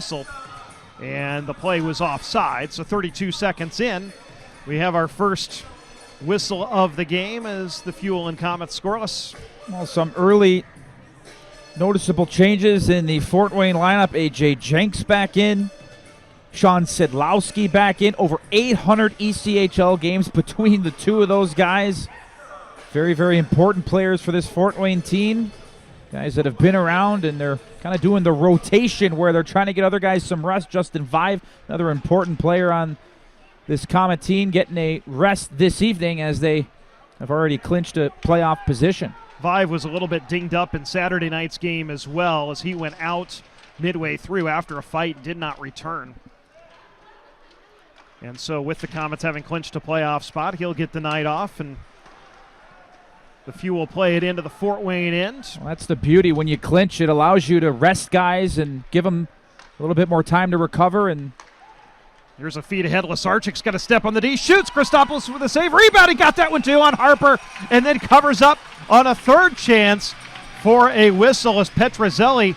whistle, and the play was offside. So 32 seconds in, we have our first whistle of the game as the Fuel and Komets scoreless. Well, some early noticeable changes in the Fort Wayne lineup. A.J. Jenks back in. Sean Sidlowski back in. Over 800 ECHL games between the two of those guys. Very, very important players for this Fort Wayne team. Guys that have been around, and they're kind of doing the rotation where they're trying to get other guys some rest. Justin Vive, another important player on this Komet team, getting a rest this evening as they have already clinched a playoff position. Vive was a little bit dinged up in Saturday night's game as well, as he went out midway through after a fight and did not return. And so with the Komets having clinched a playoff spot, he'll get the night off, and the Fuel will play it into the Fort Wayne end. Well, that's the beauty. When you clinch, it allows you to rest guys and give them a little bit more time to recover. And here's a feed ahead. Olczyk's got a step on the D. Shoots. Christopoulos with a save. Rebound. He got that one too on Harper, and then covers up on a third chance for a whistle as Petrozelli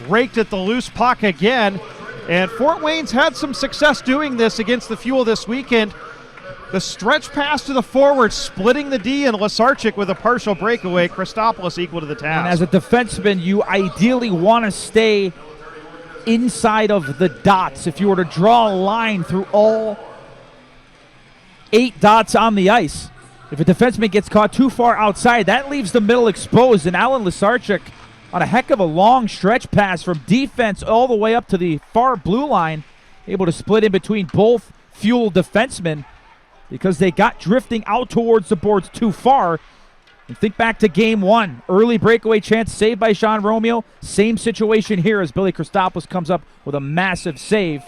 raked at the loose puck again. And Fort Wayne's had some success doing this against the Fuel this weekend. The stretch pass to the forward, splitting the D, and Olczyk with a partial breakaway. Christopoulos equal to the task. And as a defenseman, you ideally want to stay inside of the dots. If you were to draw a line through all 8 dots on the ice, if a defenseman gets caught too far outside, that leaves the middle exposed. And Alan Olczyk, on a heck of a long stretch pass from defense all the way up to the far blue line, able to split in between both Fuel defensemen, because they got drifting out towards the boards too far. And think back to game 1. Early breakaway chance saved by Sean Romeo. Same situation here as Billy Christopoulos comes up with a massive save.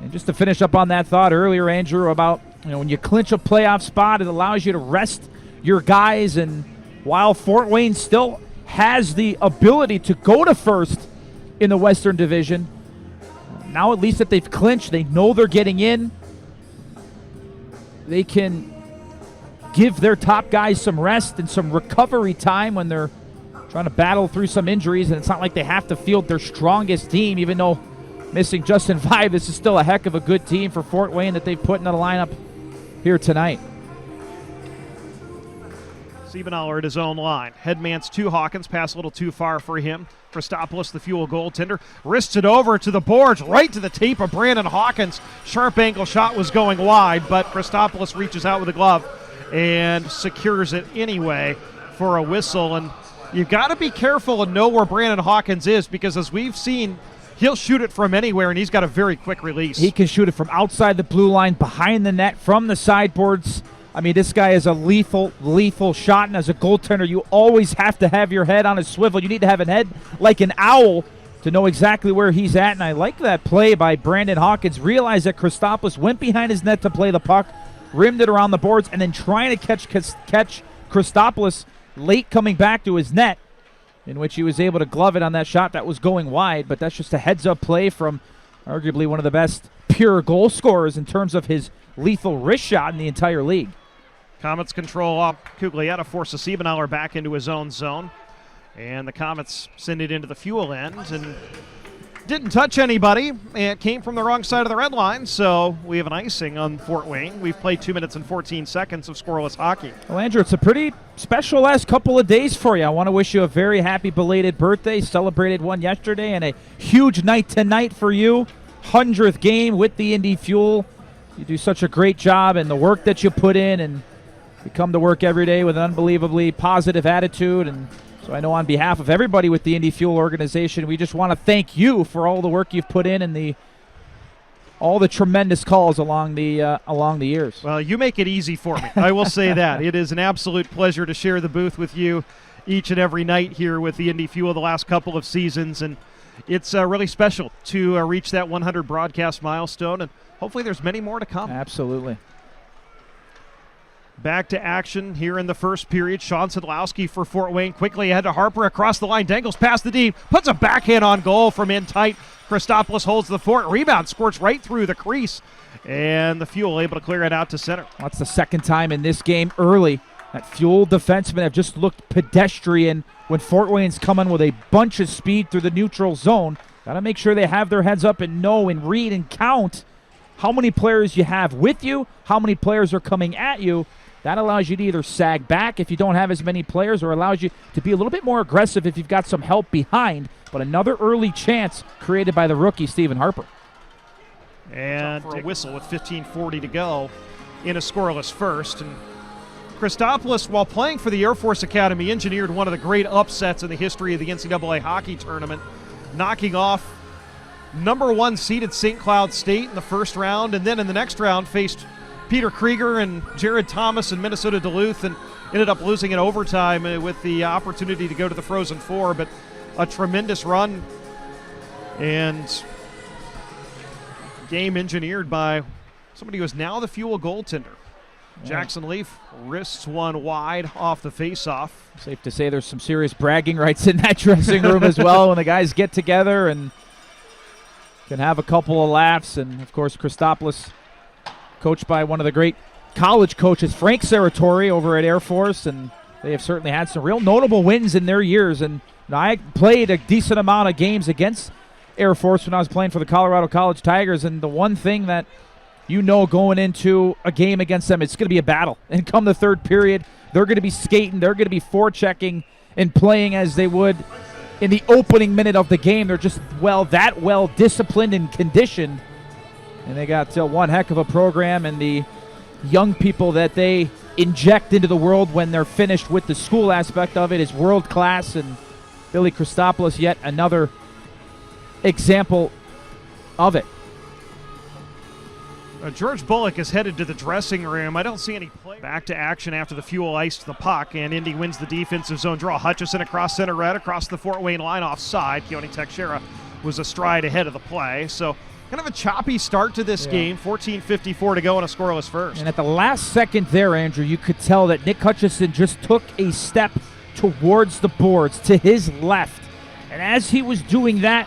And just to finish up on that thought earlier, Andrew, about when you clinch a playoff spot, it allows you to rest your guys. And while Fort Wayne still has the ability to go to first in the Western Division, now at least that they've clinched, they know they're getting in. They can give their top guys some rest and some recovery time when they're trying to battle through some injuries, and it's not like they have to field their strongest team, even though missing Justin Vive. This is still a heck of a good team for Fort Wayne that they've put in the lineup here tonight. Siebenauer at his own line. Headman's to Hawkins. Pass a little too far for him. Christopoulos, the Fuel goaltender, wrists it over to the boards, right to the tape of Brandon Hawkins. Sharp angle shot was going wide, but Christopoulos reaches out with a glove and secures it anyway for a whistle. And you've got to be careful and know where Brandon Hawkins is, because as we've seen, he'll shoot it from anywhere, and he's got a very quick release. He can shoot it from outside the blue line, behind the net, from the sideboards. I mean, this guy is a lethal shot, and as a goaltender, you always have to have your head on a swivel. You need to have a head like an owl to know exactly where he's at, and I like that play by Brandon Hawkins. Realized that Christopoulos went behind his net to play the puck, rimmed it around the boards, and then trying to catch Christopoulos late coming back to his net, in which he was able to glove it on that shot that was going wide. But that's just a heads-up play from arguably one of the best pure goal scorers in terms of his lethal wrist shot in the entire league. Komets control up. Cuglietta forces Siebenauer back into his own zone. And the Komets send it into the Fuel end and didn't touch anybody. It came from the wrong side of the red line, so we have an icing on Fort Wayne. We've played 2 minutes and 14 seconds of scoreless hockey. Well, Andrew, it's a pretty special last couple of days for you. I want to wish you a very happy belated birthday. Celebrated one yesterday, and a huge night tonight for you. 100th game with the Indy Fuel. You do such a great job, and the work that you put in, and you come to work every day with an unbelievably positive attitude. And so I know on behalf of everybody with the Indy Fuel organization, we just want to thank you for all the work you've put in and all the tremendous calls along the years. Well, you make it easy for me. I will say that. It is an absolute pleasure to share the booth with you each and every night here with the Indy Fuel the last couple of seasons, and it's really special to reach that 100 broadcast milestone, and hopefully there's many more to come. Absolutely. Back to action here in the first period. Sean Sidlowski for Fort Wayne quickly ahead to Harper across the line. Dangles past the D. Puts a backhand on goal from in tight. Christopoulos holds the fort. Rebound squirts right through the crease. And the Fuel able to clear it out to center. That's the second time in this game early that Fuel defensemen have just looked pedestrian when Fort Wayne's coming with a bunch of speed through the neutral zone. Got to make sure they have their heads up and know and read and count how many players you have with you, how many players are coming at you. That allows you to either sag back if you don't have as many players, or allows you to be a little bit more aggressive if you've got some help behind. But another early chance created by the rookie, Stephen Harper. And for a whistle with 15:40 to go in a scoreless first. And Christopoulos, while playing for the Air Force Academy, engineered one of the great upsets in the history of the NCAA hockey tournament, knocking off number 1 seeded St. Cloud State in the first round, and then in the next round faced Peter Krieger and Jared Thomas in Minnesota Duluth, and ended up losing in overtime with the opportunity to go to the Frozen Four. But a tremendous run and game engineered by somebody who is now the Fuel goaltender. Yeah. Jackson Leaf wrists one wide off the faceoff. Safe to say there's some serious bragging rights in that dressing room as well when the guys get together and can have a couple of laughs. And, of course, Christopoulos, coached by one of the great college coaches, Frank Serratori, over at Air Force, and they have certainly had some real notable wins in their years. And I played a decent amount of games against Air Force when I was playing for the Colorado College Tigers, and the one thing that you know going into a game against them, it's going to be a battle. And come the third period, they're going to be skating, they're going to be forechecking and playing as they would in the opening minute of the game. They're just that well disciplined and conditioned. And they got one heck of a program, and the young people that they inject into the world when they're finished with the school aspect of it is world class. And Billy Christopoulos, yet another example of it. George Bullock is headed to the dressing room. I don't see any play. Back to action after the Fuel iced the puck, and Indy wins the defensive zone draw. Hutchison across center red, across the Fort Wayne line offside. Keone Teixeira was a stride ahead of the play. So kind of a choppy start to this game. 14:54 to go in a scoreless first. And at the last second there, Andrew, you could tell that Nick Hutchison just took a step towards the boards to his left. And as he was doing that,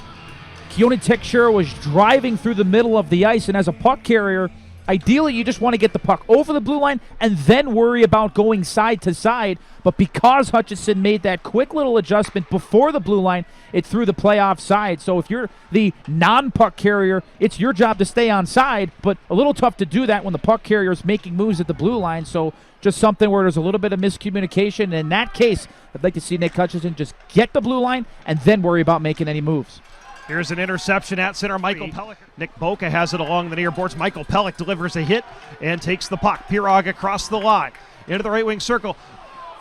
Keone Teixeira was driving through the middle of the ice, and as a puck carrier, ideally you just want to get the puck over the blue line and then worry about going side to side. But because Hutchison made that quick little adjustment before the blue line, it threw the play offside. So if you're the non-puck carrier, it's your job to stay on side, but a little tough to do that when the puck carrier is making moves at the blue line. So just something where there's a little bit of miscommunication. In that case, I'd like to see Nick Hutchison just get the blue line and then worry about making any moves. Here's an interception at center, Michael Pellick. Nick Boca has it along the near boards. Michael Pellick delivers a hit and takes the puck. Pirog across the line, into the right wing circle.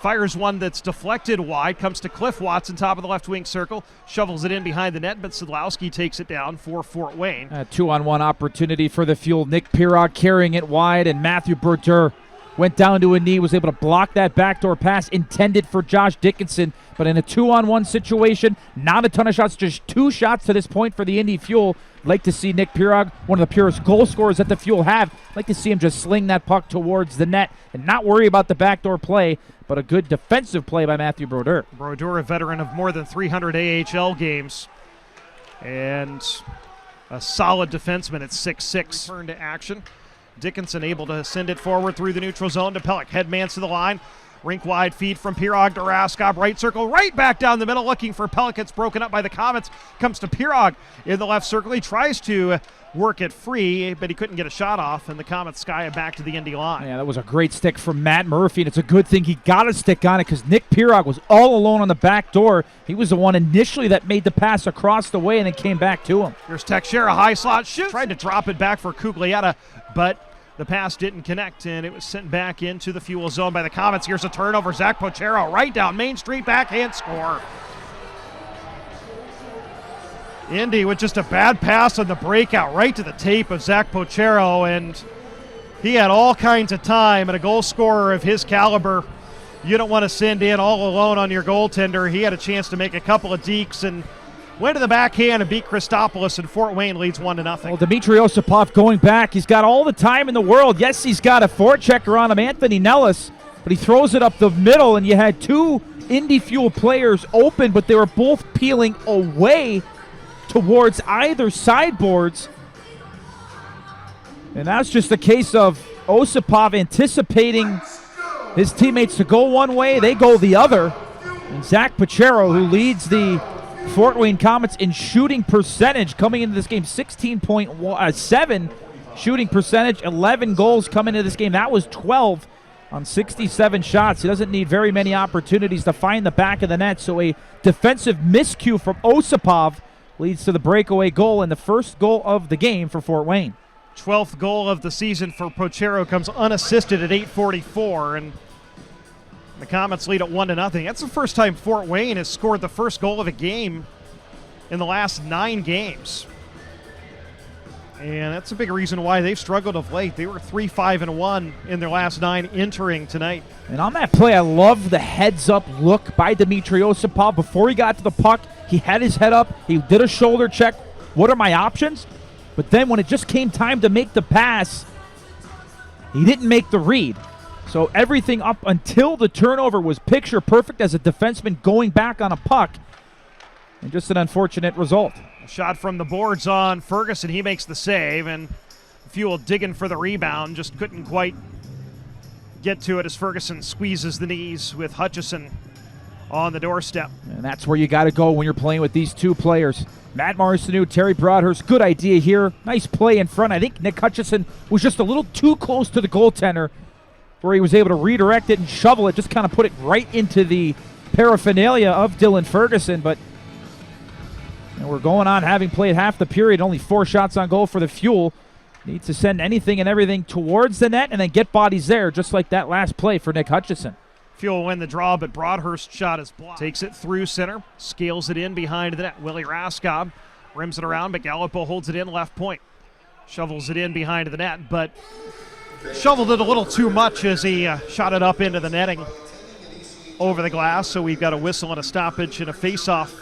Fires one that's deflected wide, comes to Cliff Watson, top of the left wing circle. Shovels it in behind the net, but Sadlowski takes it down for Fort Wayne. A 2-on-1 opportunity for the Fuel. Nick Pirog carrying it wide, and Matthew Brodeur went down to a knee, was able to block that backdoor pass intended for Josh Dickinson. But in a 2-on-1 situation, not a ton of shots, just 2 shots to this point for the Indy Fuel. Like to see Nick Pirog, one of the purest goal scorers that the Fuel have. Like to see him just sling that puck towards the net and not worry about the backdoor play, but a good defensive play by Matthew Brodeur. Brodeur, a veteran of more than 300 AHL games, and a solid defenseman at 6'6". Turn to action. Dickinson able to send it forward through the neutral zone to Pellick. Headmans to the line. Rink wide feed from Pirog to Raskov. Right circle, right back down the middle, looking for Pellick. It's broken up by the Komets. Comes to Pirog in the left circle. He tries to work it free, but he couldn't get a shot off, and the Komets sky it back to the Indy line. Yeah, that was a great stick from Matt Murphy, and it's a good thing he got a stick on it because Nick Pirog was all alone on the back door. He was the one initially that made the pass across the way and then came back to him. Here's Teixeira, high slot, shoots. Tried to drop it back for Cuglietta, but the pass didn't connect, and it was sent back into the Fuel zone by the Komets. Here's a turnover. Zach Pochero right down Main Street, backhand score. Indy with just a bad pass on the breakout right to the tape of Zach Pochero, and he had all kinds of time. And a goal scorer of his caliber, you don't want to send in all alone on your goaltender. He had a chance to make a couple of dekes and went to the backhand and beat Christopoulos, and Fort Wayne leads 1-0. Well, Dmitry Osipov going back. He's got all the time in the world. Yes, he's got a forechecker on him, Anthony Nellis, but he throws it up the middle, and you had 2 Indy Fuel players open, but they were both peeling away towards either sideboards. And that's just a case of Osipov anticipating his teammates to go one way, they go the other. And Zach Pochero, who leads the Fort Wayne Komets in shooting percentage coming into this game, 16.7 shooting percentage, 11 goals coming into this game. That was 12 on 67 shots. He doesn't need very many opportunities to find the back of the net, so a defensive miscue from Osipov leads to the breakaway goal and the first goal of the game for Fort Wayne. 12th goal of the season for Pochero comes unassisted at 8:44, and the Komets lead at 1-0. That's the first time Fort Wayne has scored the first goal of a game in the last 9 games. And that's a big reason why they've struggled of late. They were 3-5-1 in their last 9 entering tonight. And on that play, I love the heads-up look by Dmitry Osipov. Before he got to the puck, he had his head up. He did a shoulder check. What are my options? But then when it just came time to make the pass, he didn't make the read. So everything up until the turnover was picture perfect as a defenseman going back on a puck. And just an unfortunate result. A shot from the boards on Ferguson. He makes the save, and Fuel digging for the rebound. Just couldn't quite get to it as Ferguson squeezes the knees with Hutchison on the doorstep. And that's where you got to go when you're playing with these two players. Matt Marcineau, Terry Broadhurst, good idea here. Nice play in front. I think Nick Hutchison was just a little too close to the goaltender where he was able to redirect it and shovel it, just kind of put it right into the paraphernalia of Dylan Ferguson. But we're going on having played half the period, only 4 shots on goal for the Fuel. Needs to send anything and everything towards the net and then get bodies there, just like that last play for Nick Hutchison. Fuel win the draw, but Broadhurst's shot is blocked. Takes it through center, scales it in behind the net. Willie Raskob rims it around, but Gallipo holds it in left point. Shovels it in behind the net, but shoveled it a little too much as he shot it up into the netting over the glass. So we've got a whistle and a stoppage and a face-off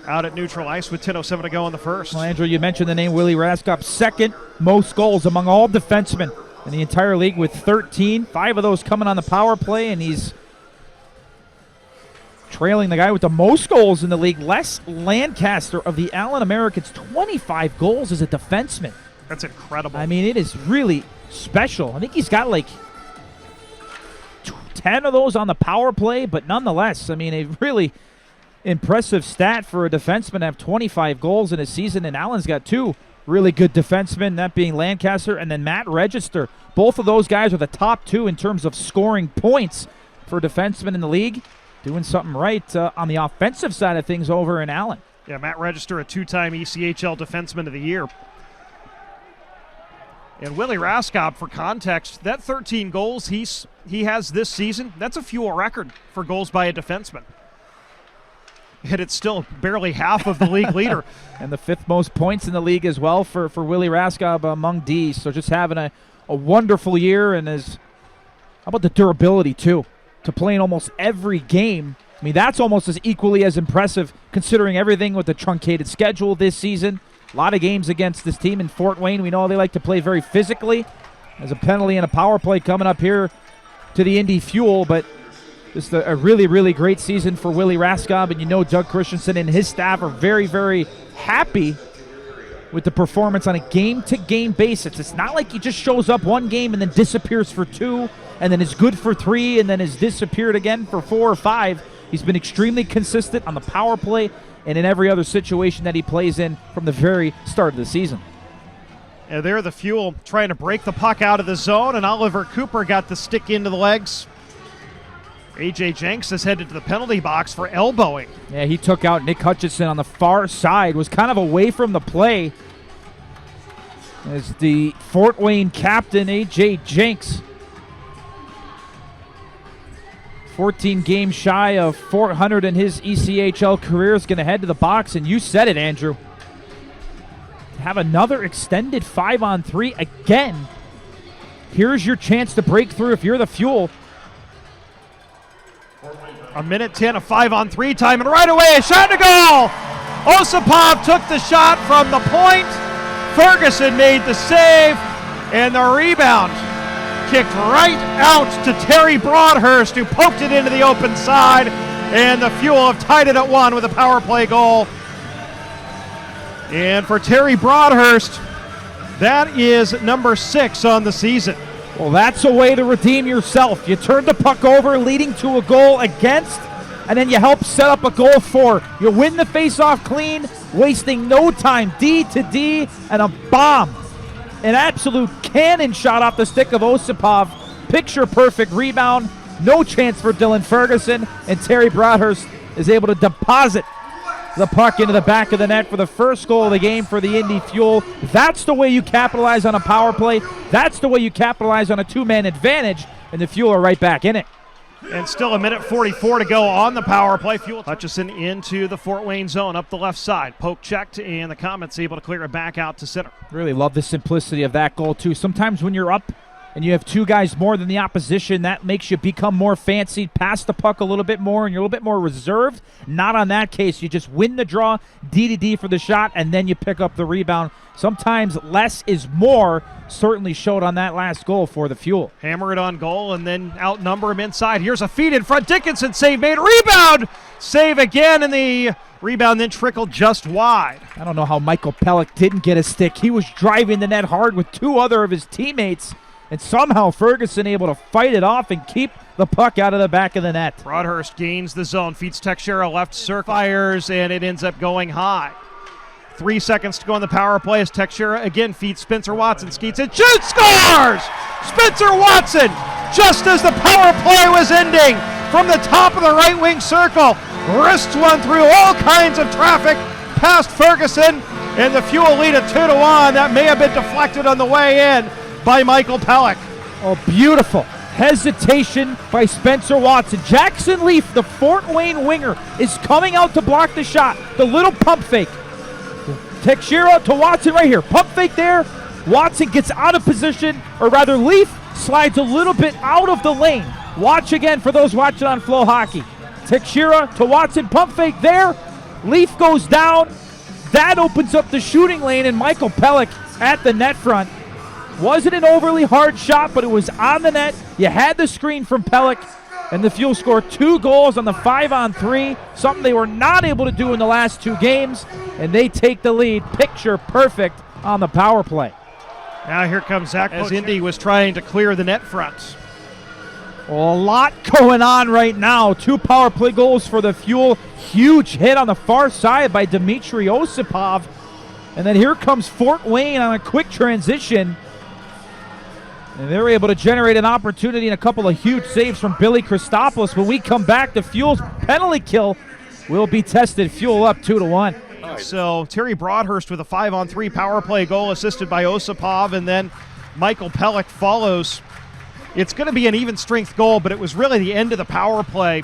out at neutral ice with 10:07 to go in the first. Well, Andrew, you mentioned the name Willie Raskob, second most goals among all defensemen in the entire league with 13. 5 of those coming on the power play, and he's trailing the guy with the most goals in the league, Les Lancaster of the Allen Americans, 25 goals as a defenseman. That's incredible. I mean, it is really special. I think he's got like 10 of those on the power play, but nonetheless, I mean, a really impressive stat for a defenseman to have 25 goals in a season, and Allen's got 2 really good defensemen, that being Lancaster and then Matt Register. Both of those guys are the top 2 in terms of scoring points for defensemen in the league. Doing something right on the offensive side of things over in Allen. Yeah, Matt Register, a 2-time ECHL Defenseman of the Year. And Willie Raskob, for context, that 13 goals he has this season, that's a Fuel record for goals by a defenseman. And it's still barely half of the league leader. And the 5th most points in the league as well for Willie Raskob among D's. So just having a wonderful year, and how about the durability too? To play in almost every game. I mean, that's almost as equally as impressive considering everything with the truncated schedule this season. A lot of games against this team in Fort Wayne. We know they like to play very physically. There's a penalty and a power play coming up here to the Indy Fuel, but just a really, really great season for Willie Raskob, and you know Doug Christensen and his staff are very, very happy with the performance on a game-to-game basis. It's not like he just shows up one game and then disappears for 2, and then is good for 3, and then has disappeared again for 4 or 5. He's been extremely consistent on the power play and in every other situation that he plays in from the very start of the season. And there the Fuel trying to break the puck out of the zone, and Oliver Cooper got the stick into the legs. A.J. Jenks is headed to the penalty box for elbowing. Yeah, he took out Nick Hutchison on the far side, was kind of away from the play as the Fort Wayne captain, A.J. Jenks, 14 games shy of 400 in his ECHL career, is going to head to the box, and you said it, Andrew. Have another extended 5-on-3 again. Here's your chance to break through if you're the Fuel. A minute 10 of 5-on-3 time, and right away a shot to goal! Osipov took the shot from the point. Ferguson made the save, and the rebound kicked right out to Terry Broadhurst, who poked it into the open side, and the Fuel have tied it at 1 with a power play goal. And for Terry Broadhurst, that is number 6 on the season. Well, that's a way to redeem yourself. You turn the puck over, leading to a goal against and then you help set up a goal for. You win the faceoff clean, wasting no time. D to D, and a bomb. An absolute cannon shot off the stick of Osipov. Picture perfect rebound. No chance for Dylan Ferguson, and Terry Broadhurst is able to deposit the puck into the back of the net for the first goal of the game for the Indy Fuel. That's the way you capitalize on a power play. That's the way you capitalize on a two-man advantage, and the Fuel are right back in it. And still a minute 44 to go on the power play. Fuel Hutchison into the Fort Wayne zone up the left side. Poke checked, and the Komets able to clear it back out to center. Really love the simplicity of that goal, too. Sometimes when you're up and you have two guys more than the opposition, that makes you become more fancy, pass the puck a little bit more, and you're a little bit more reserved. Not on that case. You just win the draw, D to D for the shot, and then you pick up the rebound. Sometimes less is more. Certainly showed on that last goal for the Fuel. Hammer it on goal and then outnumber him inside. Here's a feed in front. Dickinson save made. Rebound! Save again, and the rebound then trickled just wide. I don't know how Michael Pellick didn't get a stick. He was driving the net hard with two other of his teammates, and somehow Ferguson able to fight it off and keep the puck out of the back of the net. Broadhurst gains the zone, feeds Teixeira left circle, fires, and it ends up going high. 3 seconds to go on the power play as Teixeira again feeds Spencer Watson. Skeets it, shoots, scores! Spencer Watson, just as the power play was ending, from the top of the right wing circle, wrists one through all kinds of traffic past Ferguson, and the Fuel lead at 2-1. That may have been deflected on the way in by Michael Pellick. Oh, beautiful hesitation by Spencer Watson. Jackson Leaf, the Fort Wayne winger, is coming out to block the shot. The little pump fake. Teixeira to Watson right here. Pump fake there. Watson gets out of position, or rather Leaf slides a little bit out of the lane. Watch again for those watching on Flow Hockey. Teixeira to Watson. Pump fake there. Leaf goes down. That opens up the shooting lane, and Michael Pellick at the net front. Wasn't an overly hard shot, but it was on the net. You had the screen from Pellick, and the Fuel scored 2 goals on the 5-on-3, something they were not able to do in the last 2 games, and they take the lead. Picture perfect on the power play. Now here comes Zach as Indy was trying to clear the net front. Well, a lot going on right now. 2 power play goals for the Fuel. Huge hit on the far side by Dmitry Osipov. And then here comes Fort Wayne on a quick transition. And they're able to generate an opportunity and a couple of huge saves from Billy Christopoulos. When we come back, the Fuel's penalty kill will be tested. Fuel up 2-1. So Terry Broadhurst with a 5-on-3 power play goal assisted by Osipov, and then Michael Pellick follows. It's going to be an even strength goal, but it was really the end of the power play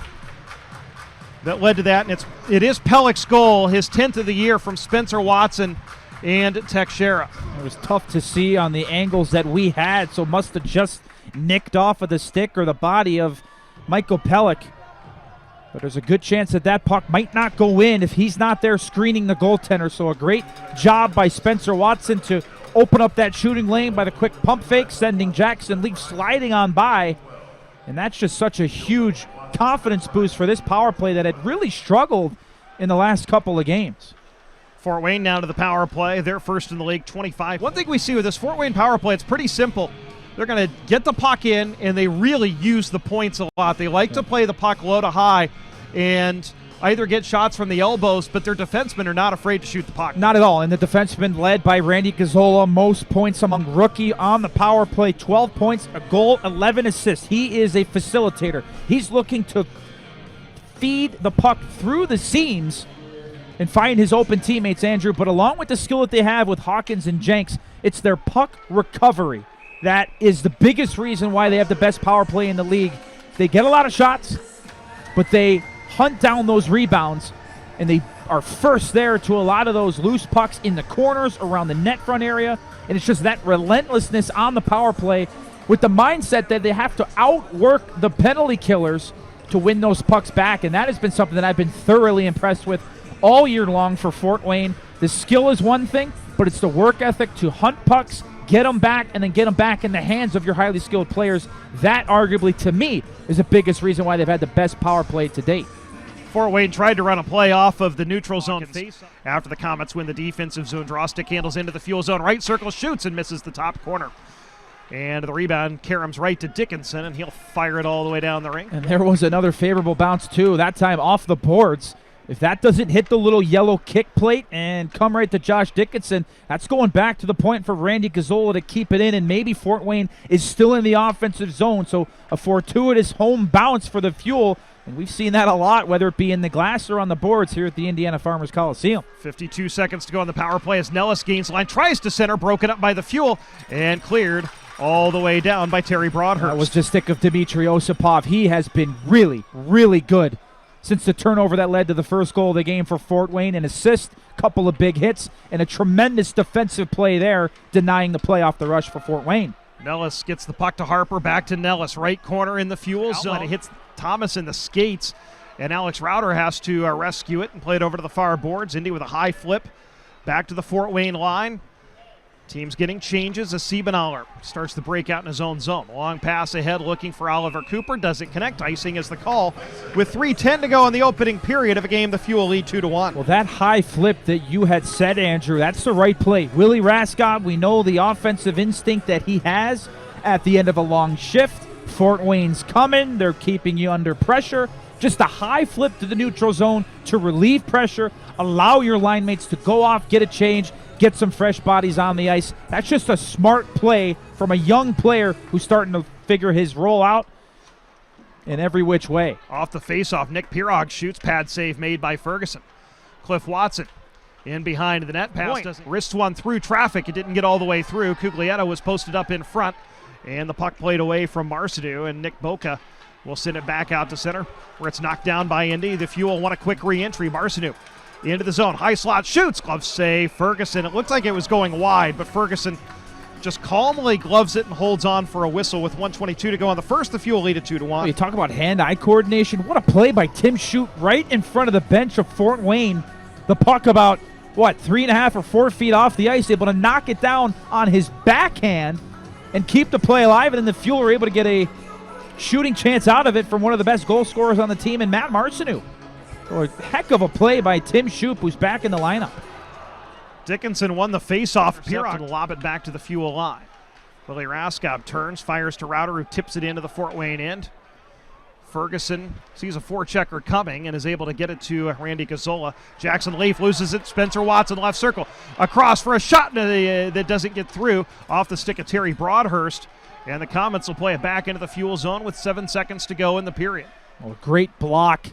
that led to that. And it is Pellick's goal, his 10th of the year from Spencer Watson and Teixeira. It was tough to see on the angles that we had, so must have just nicked off of the stick or the body of Michael Pellick. But there's a good chance that that puck might not go in if he's not there screening the goaltender. So a great job by Spencer Watson to open up that shooting lane by the quick pump fake, sending Jackson Leaf sliding on by. And that's just such a huge confidence boost for this power play that had really struggled in the last couple of games. Fort Wayne now to the power play. They're first in the league, 25. One thing we see with this Fort Wayne power play, it's pretty simple. They're going to get the puck in, and they really use the points a lot. They like to play the puck low to high and either get shots from the elbows, but their defensemen are not afraid to shoot the puck. Not at all. And the defenseman led by Randy Gazzola, most points among rookie on the power play, 12 points, a goal, 11 assists. He is a facilitator. He's looking to feed the puck through the seams and find his open teammates, Andrew. But along with the skill that they have with Hawkins and Jenks, it's their puck recovery that is the biggest reason why they have the best power play in the league. They get a lot of shots, but they hunt down those rebounds, and they are first there to a lot of those loose pucks in the corners around the net front area. And it's just that relentlessness on the power play with the mindset that they have to outwork the penalty killers to win those pucks back. And that has been something that I've been thoroughly impressed with all year long for Fort Wayne. The skill is one thing, but it's the work ethic to hunt pucks, get them back, and then get them back in the hands of your highly skilled players. That arguably, to me, is the biggest reason why they've had the best power play to date. Fort Wayne tried to run a play off of the neutral zone after the Komets win the defensive zone. Draw stick handles into the Fuel zone. Right circle, shoots and misses the top corner. And the rebound caroms right to Dickinson, and he'll fire it all the way down the ring. And there was another favorable bounce, too, that time off the boards. If that doesn't hit the little yellow kick plate and come right to Josh Dickinson, that's going back to the point for Randy Gazzola to keep it in, and maybe Fort Wayne is still in the offensive zone. So a fortuitous home bounce for the Fuel, and we've seen that a lot, whether it be in the glass or on the boards here at the Indiana Farmers Coliseum. 52 seconds to go on the power play as Nellis gains line, tries to center, broken up by the Fuel, and cleared all the way down by Terry Broadhurst. That was the stick of Dmitry Osipov. He has been really, really good since the turnover that led to the first goal of the game for Fort Wayne. An assist, couple of big hits, and a tremendous defensive play there, denying the play off the rush for Fort Wayne. Nellis gets the puck to Harper, back to Nellis, right corner in the Fuel zone. It hits Thomas in the skates, and Alex Rauter has to rescue it and play it over to the far boards. Indy with a high flip, back to the Fort Wayne line. Team's getting changes as Siebenauer starts the breakout in his own zone. Long pass ahead looking for Oliver Cooper. Doesn't connect. Icing is the call with 3:10 to go in the opening period of a game the Fuel lead 2-1. Well, that high flip that you had said, Andrew, that's the right play. Willie Raskob, we know the offensive instinct that he has at the end of a long shift. Fort Wayne's coming. They're keeping you under pressure. Just a high flip to the neutral zone to relieve pressure, allow your line mates to go off, get a change, get some fresh bodies on the ice. That's just a smart play from a young player who's starting to figure his role out in every which way. Off the faceoff, Nick Pirog shoots, pad save made by Ferguson. Cliff Watson in behind the net pass. Wrists one through traffic. It didn't get all the way through. Cuglietta was posted up in front, and the puck played away from Marcineau, and Nick Boca will send it back out to center where it's knocked down by Indy. The Fuel want a quick re-entry. Marcineau into the zone, high slot, shoots, glove save, Ferguson. It looked like it was going wide, but Ferguson just calmly gloves it and holds on for a whistle with 1:22 to go on the first. The Fuel lead at 2-1. You talk about hand-eye coordination. What a play by Tim Shute right in front of the bench of Fort Wayne. The puck about, 3.5 or 4 feet off the ice, able to knock it down on his backhand and keep the play alive, and then the Fuel are able to get a shooting chance out of it from one of the best goal scorers on the team in Matt Marcineau. So a heck of a play by Tim Shoup, who's back in the lineup. Dickinson won the face-off. Pirog to lob it back to the Fuel line. Willie Raskob turns, fires to Rauter, who tips it into the Fort Wayne end. Ferguson sees a forechecker coming and is able to get it to Randy Gazzola. Jackson Leaf loses it. Spencer Watson left circle. Across for a shot that doesn't get through. Off the stick of Terry Broadhurst. And the Komets will play it back into the Fuel zone with 7 seconds to go in the period. Well, a great block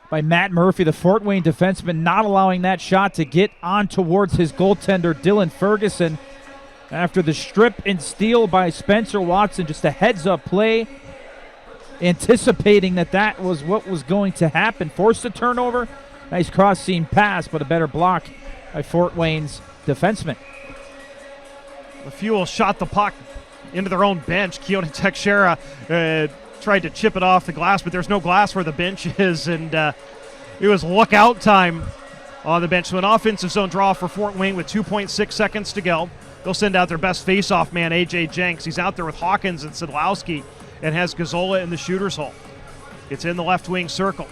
by Matt Murphy, the Fort Wayne defenseman, not allowing that shot to get on towards his goaltender, Dylan Ferguson. After the strip and steal by Spencer Watson, just a heads-up play, anticipating that was what was going to happen. Forced a turnover. Nice cross-seam pass, but a better block by Fort Wayne's defenseman. The Fuel shot the puck into their own bench. Keone Teixeira tried to chip it off the glass, but there's no glass where the bench is, and it was lookout time on the bench. So an offensive zone draw for Fort Wayne with 2.6 seconds to go. They'll send out their best face-off man, A.J. Jenks. He's out there with Hawkins and Sidlowski and has Gazzola in the shooter's hole. It's in the left wing circle.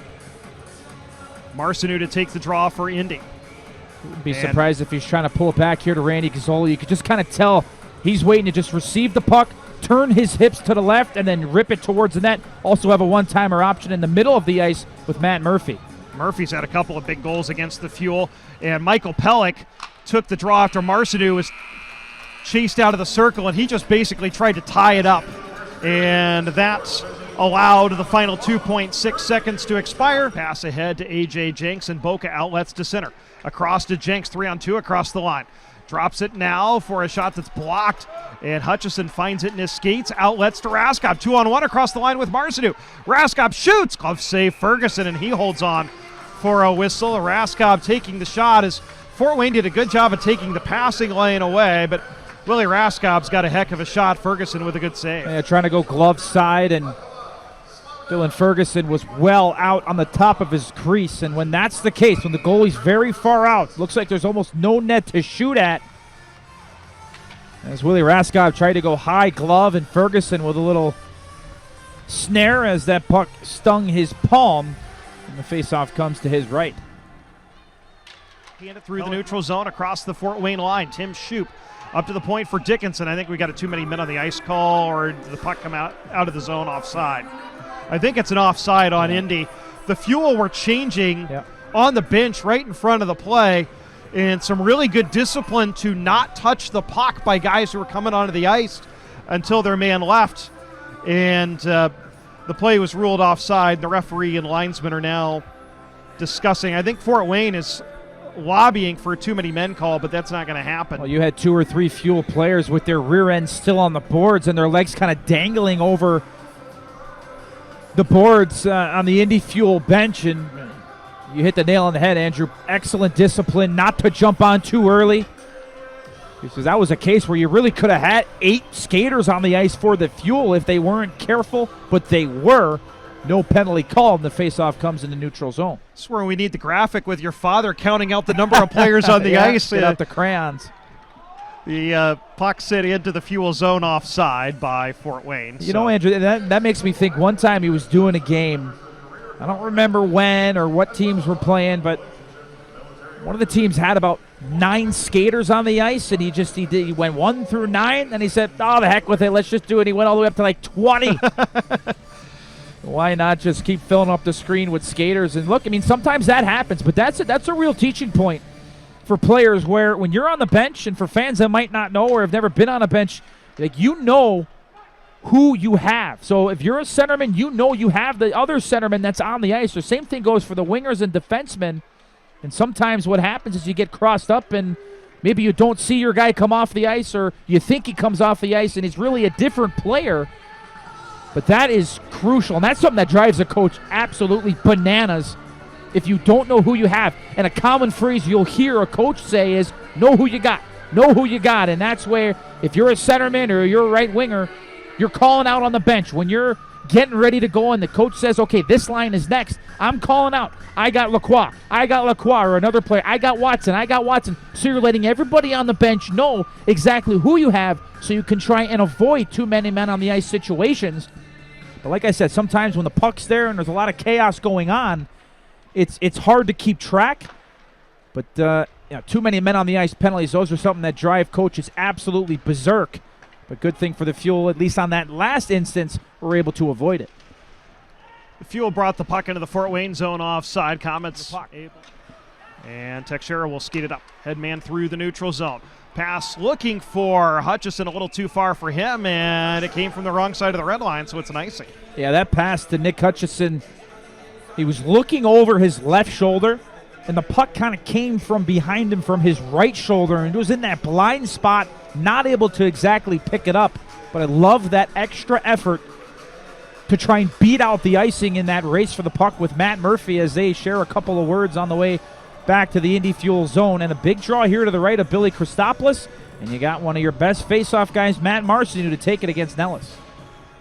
Marcineau to take the draw for Indy. Wouldn't be surprised if he's trying to pull it back here to Randy Gazzola. You could just kind of tell he's waiting to just receive the puck, turn his hips to the left, and then rip it towards the net. Also have a one-timer option in the middle of the ice with Matt Murphy. Murphy's had a couple of big goals against the Fuel, and Michael Pellick took the draw after Marcineau was chased out of the circle, and he just basically tried to tie it up. And that's allowed the final 2.6 seconds to expire. Pass ahead to A.J. Jenks, and Boca outlets to center. Across to Jenks, 3-on-2 across the line. Drops it now for a shot that's blocked, and Hutchison finds it in his skates. Outlets to Raskob, 2-on-1 across the line with Marcineau. Raskob shoots, glove save Ferguson, and he holds on for a whistle. Raskob taking the shot as Fort Wayne did a good job of taking the passing lane away, but Willie Raskob's got a heck of a shot. Ferguson with a good save. Yeah, trying to go glove side, and Dylan Ferguson was well out on the top of his crease. And when that's the case, when the goalie's very far out, looks like there's almost no net to shoot at. As Willie Raskob tried to go high glove, and Ferguson with a little snare as that puck stung his palm, and the faceoff comes to his right. Hand it through the neutral zone across the Fort Wayne line. Tim Shoup Up to the point for Dickinson. I think we got a too many men on the ice call, or did the puck come out of the zone offside? I think it's an offside on Indy. The Fuel were changing on the bench right in front of the play, and some really good discipline to not touch the puck by guys who were coming onto the ice until their man left. And the play was ruled offside. The referee and linesman are now discussing. I think Fort Wayne is lobbying for a too many men call, but that's not going to happen. Well, you had 2 or 3 Fuel players with their rear ends still on the boards and their legs kind of dangling over the boards on the Indy Fuel bench, and you hit the nail on the head, Andrew. Excellent discipline not to jump on too early, because that was a case where you really could have had 8 skaters on the ice for the Fuel if they weren't careful, but they were. No penalty called, and the faceoff comes in the neutral zone. This is where we need the graphic with your father counting out the number of players on the ice. Get out the crayons. The puck sent into the Fuel zone offside by Fort Wayne. You know, Andrew, that makes me think one time he was doing a game. I don't remember when or what teams were playing, but one of the teams had about 9 skaters on the ice, and he went 1 through 9, and he said, "Oh, the heck with it, let's just do it." He went all the way up to like 20. Why not just keep filling up the screen with skaters? And look, I mean, sometimes that happens, but that's a real teaching point for players, where when you're on the bench, and for fans that might not know or have never been on a bench, like, you know who you have. So if you're a centerman, you know you have the other centerman that's on the ice. The same thing goes for the wingers and defensemen. And sometimes what happens is you get crossed up, and maybe you don't see your guy come off the ice, or you think he comes off the ice and he's really a different player. But that is crucial, and that's something that drives a coach absolutely bananas if you don't know who you have. And a common phrase you'll hear a coach say is, know who you got. Know who you got. And that's where, if you're a centerman or you're a right winger, you're calling out on the bench. When you're getting ready to go and the coach says, okay, this line is next, I'm calling out, I got Lacroix, or another player, I got Watson. So you're letting everybody on the bench know exactly who you have, so you can try and avoid too many men on the ice situations. But like I said, sometimes when the puck's there and there's a lot of chaos going on, it's hard to keep track. But too many men on the ice penalties, those are something that drive coaches absolutely berserk. But good thing for the Fuel, at least on that last instance, we're able to avoid it. The Fuel brought the puck into the Fort Wayne zone offside. Komets and Teixeira will skate it up. Headman through the neutral zone. Pass looking for Hutchison, a little too far for him, and it came from the wrong side of the red line, so it's an icing. Yeah, that pass to Nick Hutchison, he was looking over his left shoulder, and the puck kind of came from behind him from his right shoulder, and it was in that blind spot, not able to exactly pick it up. But I love that extra effort to try and beat out the icing in that race for the puck with Matt Murphy, as they share a couple of words on the way back to the Indy Fuel zone. And a big draw here to the right of Billy Christopoulos, and you got one of your best face-off guys, Matt Marcineau, to take it against Nellis.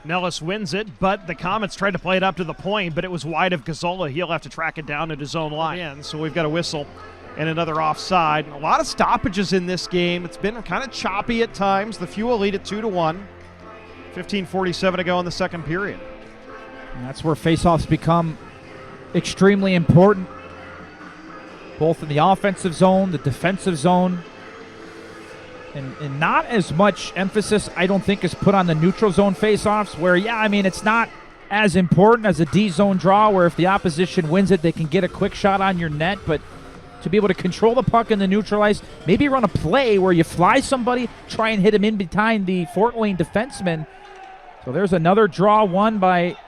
Nellis wins it, but the Komets tried to play it up to the point, but it was wide of Gazzola. He'll have to track it down at his own line. So we've got a whistle and another offside. A lot of stoppages in this game. It's been kind of choppy at times. The Fuel lead at 2-1. 15:47 to go in the second period. And that's where faceoffs become extremely important, both in the offensive zone, the defensive zone. And not as much emphasis, I don't think, is put on the neutral zone faceoffs, where, it's not as important as a D-zone draw, where if the opposition wins it, they can get a quick shot on your net. But to be able to control the puck in the neutral ice, maybe run a play where you fly somebody, try and hit him in behind the Fort Wayne defenseman. So there's another draw won by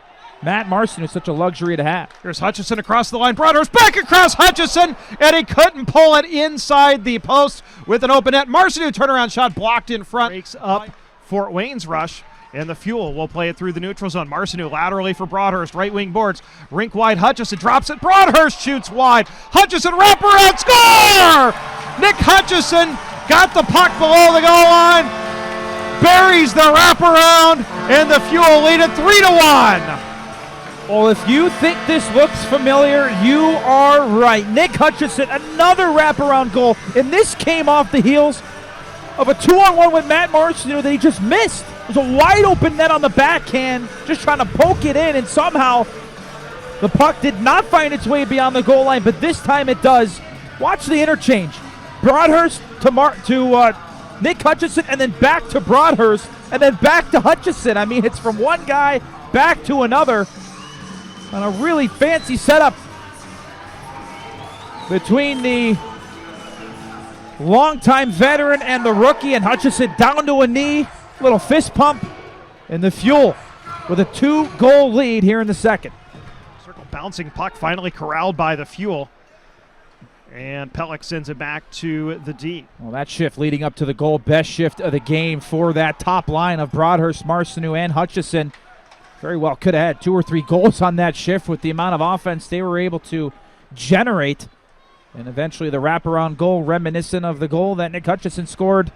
Matt Marcineau. It's such a luxury to have. Here's Hutchison across the line. Broadhurst back across Hutchison, and he couldn't pull it inside the post with an open net. Marcineau turnaround shot blocked in front. Breaks up Fort Wayne's rush, and the Fuel will play it through the neutral zone. Marcineau laterally for Broadhurst. Right wing boards. Rink wide. Hutchison drops it. Broadhurst shoots wide. Hutchison wraparound score! Nick Hutchison got the puck below the goal line, buries the wraparound, and the Fuel lead it 3-1. Well, if you think this looks familiar, you are right. Nick Hutchison, another wraparound goal, and this came off the heels of a 2-on-1 with Matt Marcineau that he just missed. It was a wide open net on the backhand, just trying to poke it in, and somehow the puck did not find its way beyond the goal line, but this time it does. Watch the interchange. Broadhurst to Nick Hutchison, and then back to Broadhurst, and then back to Hutchison. I mean, it's from one guy back to another on a really fancy setup between the longtime veteran and the rookie, and Hutchison down to a knee, little fist pump, and the Fuel with a 2-goal lead here in the second. Circle bouncing puck finally corralled by the Fuel. And Pellick sends it back to the D. Well, that shift leading up to the goal, best shift of the game for that top line of Broadhurst, Marcineau, and Hutchison. Very well could have had 2 or 3 goals on that shift with the amount of offense they were able to generate. And eventually the wraparound goal reminiscent of the goal that Nick Hutchison scored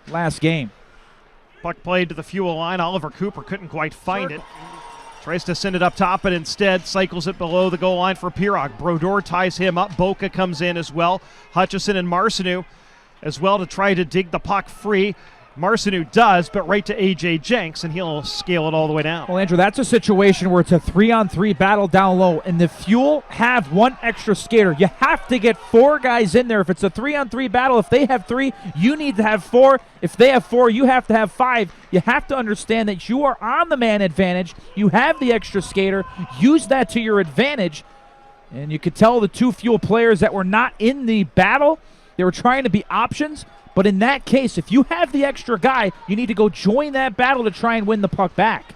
last game. Puck played to the Fuel line. Oliver Cooper couldn't quite find it. Tries to send it up top, but instead cycles it below the goal line for Pirog. Brodeur ties him up. Boca comes in as well. Hutchison and Marcineau as well to try to dig the puck free. Marcineau does, but right to A.J. Jenks, and he'll scale it all the way down. Well, Andrew, that's a situation where it's a 3-on-3 battle down low, and the Fuel have 1 extra skater. You have to get 4 guys in there. If it's a 3-on-3 battle, if they have 3, you need to have 4. If they have 4, you have to have 5. You have to understand that you are on the man advantage. You have the extra skater. Use that to your advantage. And you could tell the 2 Fuel players that were not in the battle, they were trying to be options. But in that case, if you have the extra guy, you need to go join that battle to try and win the puck back.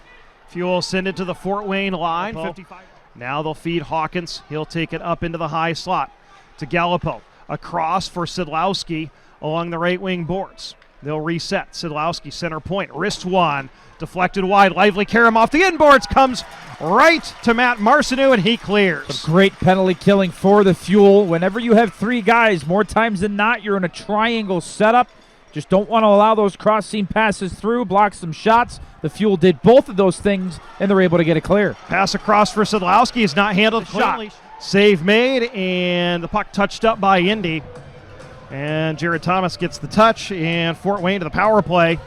Fuel send it to the Fort Wayne line. 55. Now they'll feed Hawkins. He'll take it up into the high slot to Gallipo. Across for Sidlowski along the right wing boards. They'll reset. Sidlowski center point. Wrist one. Deflected wide. Lively Karam off the inboards. Comes right to Matt Marcineau, and he clears. Some great penalty killing for the Fuel. Whenever you have 3 guys, more times than not, you're in a triangle setup. Just don't want to allow those cross-seam passes through, block some shots. The Fuel did both of those things, and they're able to get it clear. Pass across for Sidlowski is not handled cleanly. Save made, and the puck touched up by Indy. And Jared Thomas gets the touch, and Fort Wayne to the power play.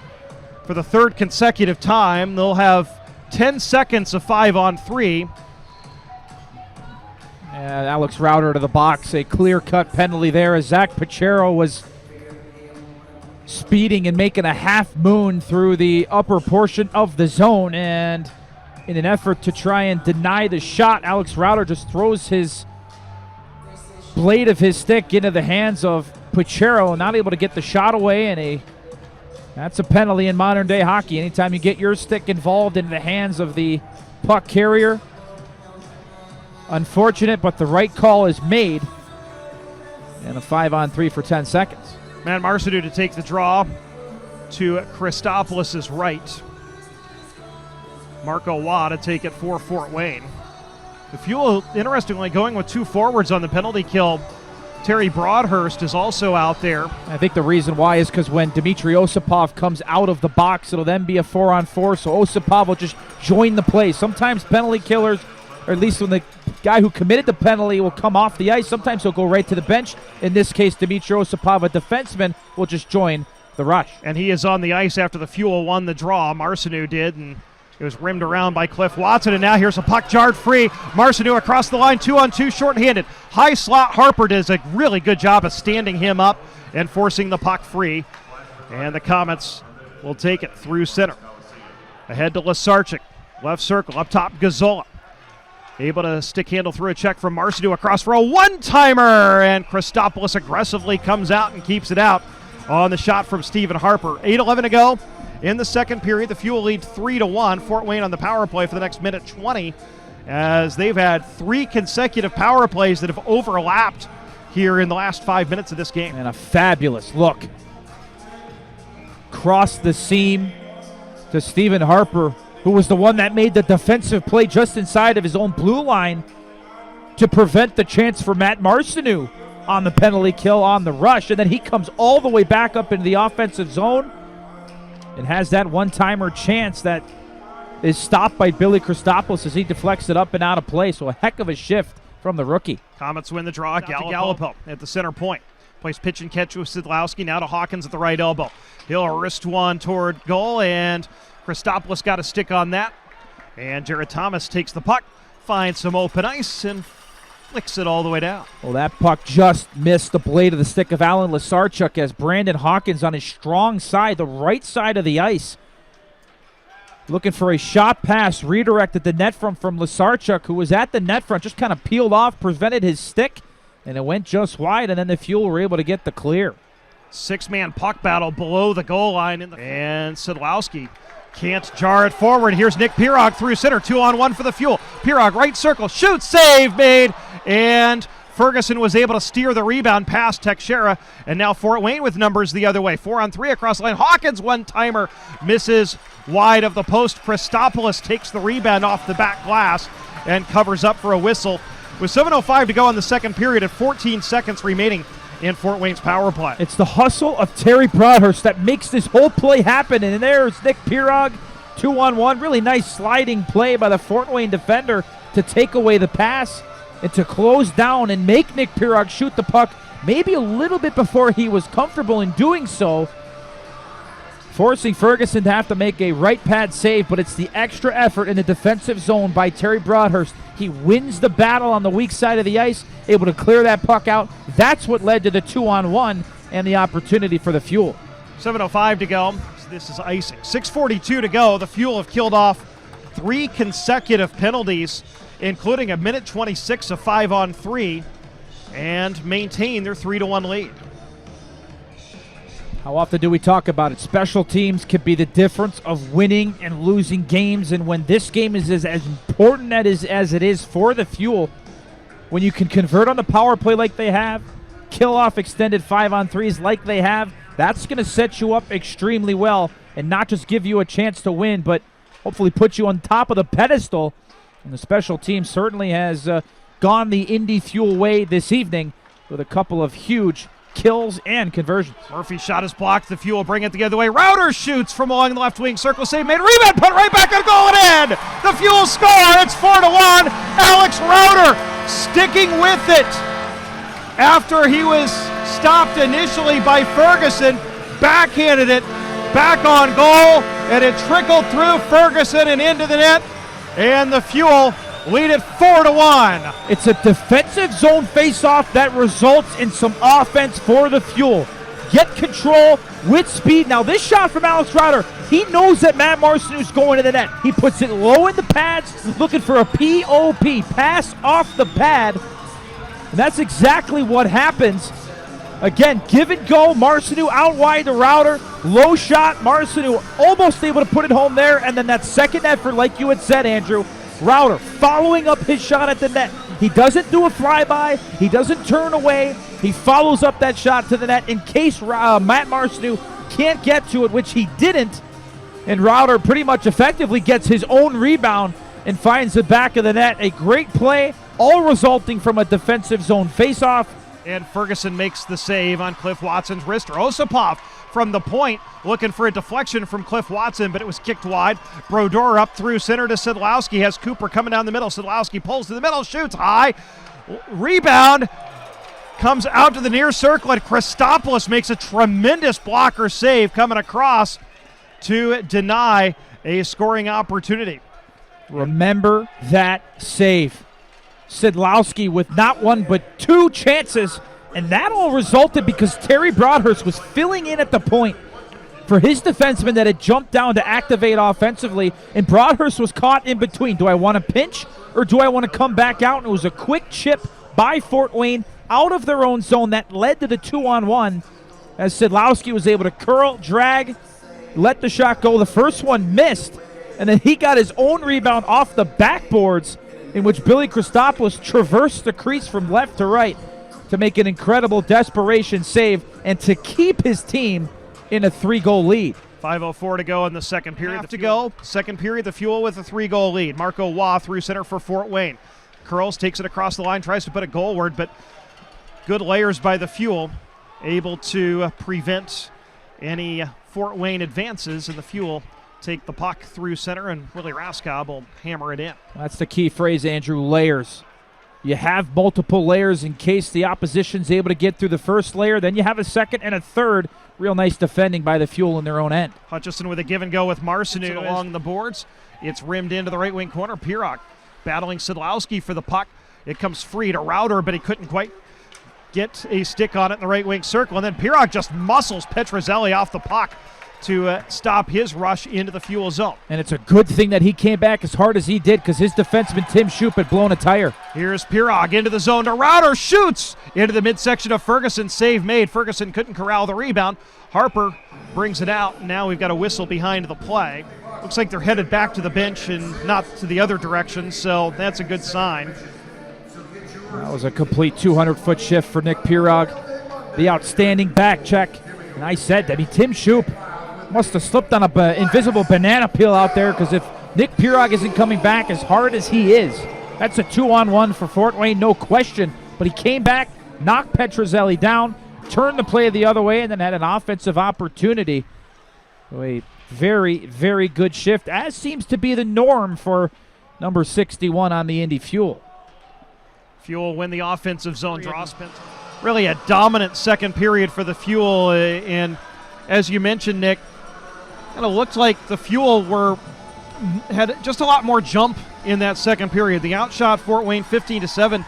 For the 3rd consecutive time, they'll have 10 seconds of 5-on-3. And Alex Rauter to the box, a clear-cut penalty there as Zach Pachero was speeding and making a half moon through the upper portion of the zone, and in an effort to try and deny the shot, Alex Rauter just throws his blade of his stick into the hands of Pachero, not able to get the shot away, and that's a penalty in modern day hockey. Anytime you get your stick involved in the hands of the puck carrier, unfortunate, but the right call is made, and a 5-on-3 for 10 seconds. Matt Marcineau to take the draw to Christopoulos' right. Marco Waugh to take it for Fort Wayne. The Fuel, interestingly, going with 2 forwards on the penalty kill. Terry Broadhurst is also out there. I think the reason why is because when Dmitry Osipov comes out of the box, it'll then be a 4-on-4, so Osipov will just join the play. Sometimes penalty killers, or at least when the guy who committed the penalty will come off the ice, sometimes he'll go right to the bench. In this case, Dmitry Osipov, a defenseman, will just join the rush. And he is on the ice after the Fuel won the draw. Marcineau did, and it was rimmed around by Cliff Watson, and now here's a puck jarred free. Marcineau across the line, 2-on-2, shorthanded. High slot, Harper does a really good job of standing him up and forcing the puck free. And the Komets will take it through center. Ahead to Lasarchik, left circle, up top Gazzola. Able to stick handle through a check from Marcineau across for a one-timer, and Christopoulos aggressively comes out and keeps it out on the shot from Stephen Harper. 8:11 to go. In the second period, the Fuel lead 3-1. Fort Wayne on the power play for the next minute 20, as they've had 3 consecutive power plays that have overlapped here in the last 5 minutes of this game. And a fabulous look. Cross the seam to Stephen Harper, who was the one that made the defensive play just inside of his own blue line to prevent the chance for Matt Marcineau on the penalty kill on the rush. And then he comes all the way back up into the offensive zone and has that one-timer chance that is stopped by Billy Christopoulos as he deflects it up and out of play. So a heck of a shift from the rookie. Komets win the draw. Gallipo at the center point. Plays pitch and catch with Sidlowski. Now to Hawkins at the right elbow. He'll wrist one toward goal, and Christopoulos got a stick on that. And Jared Thomas takes the puck, finds some open ice, and flicks it all the way down. Well, that puck just missed the blade of the stick of Alan Lasarchuk as Brandon Hawkins on his strong side, the right side of the ice, looking for a shot pass, redirected the net from Lasarchuk, who was at the net front, just kind of peeled off, prevented his stick, and it went just wide, and then the Fuel were able to get the clear. Six-man puck battle below the goal line. And Sidlowski can't jar it forward. Here's Nick Pirog through center. 2-on-1 for the Fuel. Pirog, right circle, shoots, save made, and Ferguson was able to steer the rebound past Teixeira, and now Fort Wayne with numbers the other way. 4-on-3 across the line. Hawkins, one-timer, misses wide of the post. Christopoulos takes the rebound off the back glass and covers up for a whistle. With 7:05 to go in the second period and 14 seconds remaining in Fort Wayne's power play. It's the hustle of Terry Broadhurst that makes this whole play happen, and there's Nick Pirog, 2-on-1. Really nice sliding play by the Fort Wayne defender to take away the pass and to close down and make Nick Pirog shoot the puck maybe a little bit before he was comfortable in doing so, forcing Ferguson to have to make a right pad save, but it's the extra effort in the defensive zone by Terry Broadhurst. He wins the battle on the weak side of the ice, able to clear that puck out. That's what led to the 2-on-1 and the opportunity for the Fuel. 7:05 to go. This is icing. 6:42 to go. The Fuel have killed off 3 consecutive penalties, including a minute 26 of 5-on-3, and maintain their 3-1 lead. How often do we talk about it? Special teams can be the difference of winning and losing games, and when this game is as important as it is for the Fuel, when you can convert on the power play like they have, kill off extended 5-on-3s like they have, that's going to set you up extremely well and not just give you a chance to win, but hopefully put you on top of the pedestal. And the special team certainly has gone the Indy Fuel way this evening with a couple of huge kills and conversions. Murphy's shot is blocked. The Fuel bring it the other way. Router shoots from along the left wing circle. Save made. Rebound put right back on goal and in. The Fuel score. It's 4-1. Alex Router sticking with it after he was stopped initially by Ferguson. Backhanded it back on goal, and it trickled through Ferguson and into the net. And the Fuel lead it 4-1. It's a defensive zone face-off that results in some offense for the Fuel. Get control with speed. Now this shot from Alex Router, he knows that Matt Marcinu's going to the net. He puts it low in the pads, looking for a POP, pass off the pad. And that's exactly what happens. Again, give and go. Marcinu out wide to Router. Low shot. Marcinu almost able to put it home there. And then that second effort, like you had said, Andrew, Router following up his shot at the net. He doesn't do a flyby. He doesn't turn away. He follows up that shot to the net in case Matt Marcinu can't get to it, which he didn't. And Router pretty much effectively gets his own rebound and finds the back of the net. A great play, all resulting from a defensive zone faceoff. And Ferguson makes the save on Cliff Watson's wrist. Osipov from the point, looking for a deflection from Cliff Watson, but it was kicked wide. Brodeur up through center to Sidlowski. Has Cooper coming down the middle. Sidlowski pulls to the middle, shoots high. Rebound comes out to the near circle, and Christopoulos makes a tremendous blocker save coming across to deny a scoring opportunity. Remember that save. Sidlowski with not one but 2 chances, and that all resulted because Terry Broadhurst was filling in at the point for his defenseman that had jumped down to activate offensively, and Broadhurst was caught in between. Do I want to pinch or do I want to come back out? And it was a quick chip by Fort Wayne out of their own zone that led to the 2-on-1 as Sidlowski was able to curl, drag, let the shot go. The first one missed, and then he got his own rebound off the backboards, in which Billy Christopoulos traversed the crease from left to right to make an incredible desperation save and to keep his team in a 3-goal lead. 5:04 to go in the second period. Second period, the Fuel with a 3-goal lead. Marco Waugh through center for Fort Wayne. Curls, takes it across the line, tries to put it goalward, but good layers by the Fuel, able to prevent any Fort Wayne advances, and the Fuel take the puck through center, and Willie Raskob will hammer it in. That's the key phrase, Andrew, layers. You have multiple layers in case the opposition's able to get through the first layer. Then you have a second and a third. Real nice defending by the Fuel in their own end. Hutchison with a give and go with Marcinu along the boards. It's rimmed into the right wing corner. Pirog battling Sidlowski for the puck. It comes free to Router, but he couldn't quite get a stick on it in the right wing circle. And then Pirog just muscles Petrozelli off the puck to stop his rush into the Fuel zone. And it's a good thing that he came back as hard as he did, because his defenseman Tim Shoup had blown a tire. Here's Pirog into the zone to Router, shoots into the midsection of Ferguson. Save made. Ferguson couldn't corral the rebound. Harper brings it out. Now we've got a whistle behind the play. Looks like they're headed back to the bench and not to the other direction, so that's a good sign. That was a complete 200-foot shift for Nick Pirog. The outstanding back check. And I said, Tim Shoup must have slipped on an invisible banana peel out there, because if Nick Pirog isn't coming back as hard as he is, that's a 2-on-1 for Fort Wayne, no question. But he came back, knocked Petrozelli down, turned the play the other way, and then had an offensive opportunity. So a very, very good shift, as seems to be the norm for number 61 on the Indy Fuel. Fuel win the offensive zone draw. Really a dominant second period for the Fuel, and as you mentioned, Nick, kind of looked like the Fuel had just a lot more jump in that second period. The outshot Fort Wayne 15-7,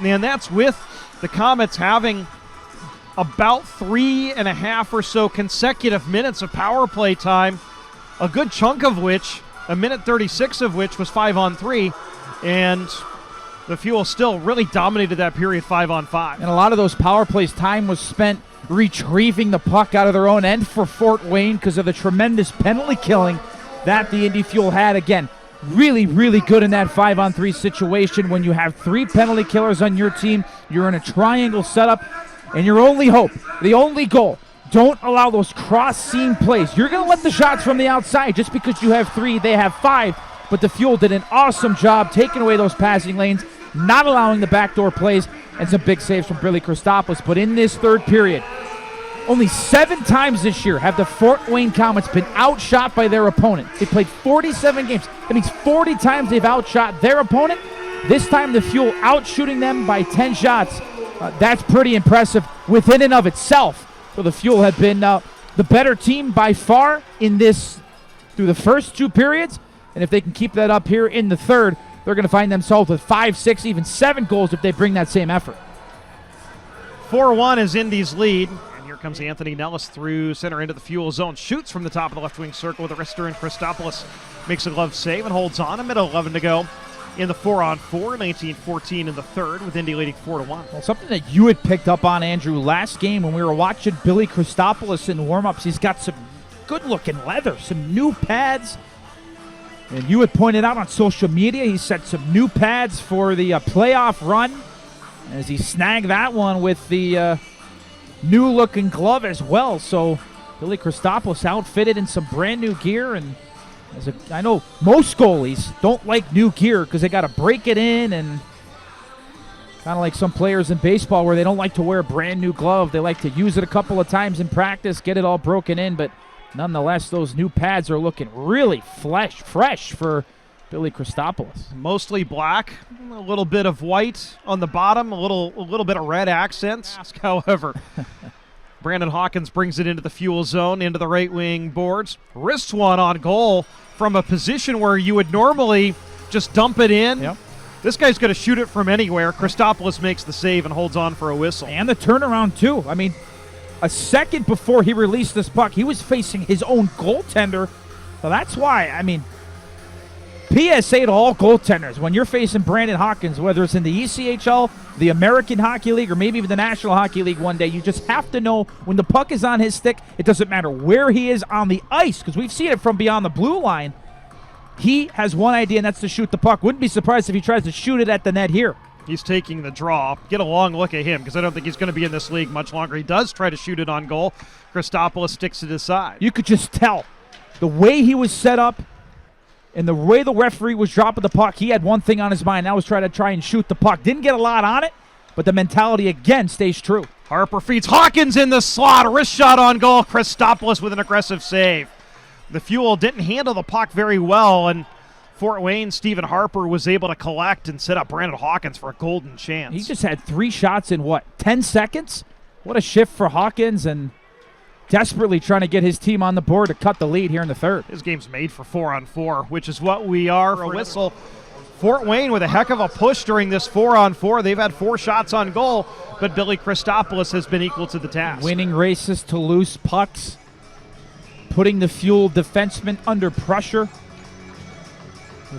and that's with the Komets having about 3.5 or so consecutive minutes of power play time, a good chunk of which, a minute 36 of which was 5-on-3, and the Fuel still really dominated that period 5-on-5. And a lot of those power plays time was spent retrieving the puck out of their own end for Fort Wayne because of the tremendous penalty killing that the Indy Fuel had. Again, really, really good in that 5-on-3 situation. When you have 3 penalty killers on your team, you're in a triangle setup, and your only hope, the only goal, don't allow those cross-seam plays. You're going to let the shots from the outside. Just because you have 3, they have 5. But the Fuel did an awesome job taking away those passing lanes, not allowing the backdoor plays, and some big saves from Billy Christopoulos. But in this third period, only 7 times this year have the Fort Wayne Komets been outshot by their opponent. They played 47 games. That means 40 times they've outshot their opponent. This time the Fuel outshooting them by 10 shots. That's pretty impressive within and of itself. So the Fuel have been the better team by far in this through the first 2 periods. And if they can keep that up here in the third, they're going to find themselves with 5, 6, even 7 goals if they bring that same effort. 4-1 is Indy's lead. And here comes Anthony Nellis through center into the Fuel zone. Shoots from the top of the left wing circle with a wrister, and Christopoulos makes a glove save and holds on. A minute 11 to go in the 4-on-4, 19-14 in the third, with Indy leading 4-1. Well, something that you had picked up on, Andrew, last game when we were watching Billy Christopoulos in warm-ups. He's got some good-looking leather, some new pads. And you had pointed out on social media, he set some new pads for the playoff run, as he snagged that one with the new-looking glove as well. So Billy Christopoulos outfitted in some brand-new gear, and I know most goalies don't like new gear because they got to break it in, and kind of like some players in baseball where they don't like to wear a brand-new glove. They like to use it a couple of times in practice, get it all broken in, but nonetheless, those new pads are looking really fresh for Billy Christopoulos. Mostly black, a little bit of white on the bottom, a little bit of red accents. However, Brandon Hawkins brings it into the Fuel zone, into the right wing boards. Wrists one on goal from a position where you would normally just dump it in. Yep. This guy's going to shoot it from anywhere. Christopoulos makes the save and holds on for a whistle. And the turnaround, too. I mean, a second before he released this puck, he was facing his own goaltender. So that's why, I mean, PSA to all goaltenders. When you're facing Brandon Hawkins, whether it's in the ECHL, the American Hockey League, or maybe even the National Hockey League one day, you just have to know when the puck is on his stick, it doesn't matter where he is on the ice, because we've seen it from beyond the blue line. He has one idea, and that's to shoot the puck. Wouldn't be surprised if he tries to shoot it at the net here. He's taking the draw. Get a long look at him, because I don't think he's going to be in this league much longer. He does try to shoot it on goal. Christopoulos sticks it aside. You could just tell the way he was set up and the way the referee was dropping the puck, he had one thing on his mind. That was try and shoot the puck. Didn't get a lot on it, but the mentality again stays true. Harper feeds Hawkins in the slot. A wrist shot on goal. Christopoulos with an aggressive save. The Fuel didn't handle the puck very well, and Fort Wayne, Stephen Harper was able to collect and set up Brandon Hawkins for a golden chance. He just had 3 shots in, 10 seconds? What a shift for Hawkins, and desperately trying to get his team on the board to cut the lead here in the third. His game's made for 4-on-4, which is what we are. For a whistle Fort Wayne with a heck of a push during this 4-on-4. They've had 4 shots on goal, but Billy Christopoulos has been equal to the task. Winning races to loose pucks, putting the Fuel defenseman under pressure.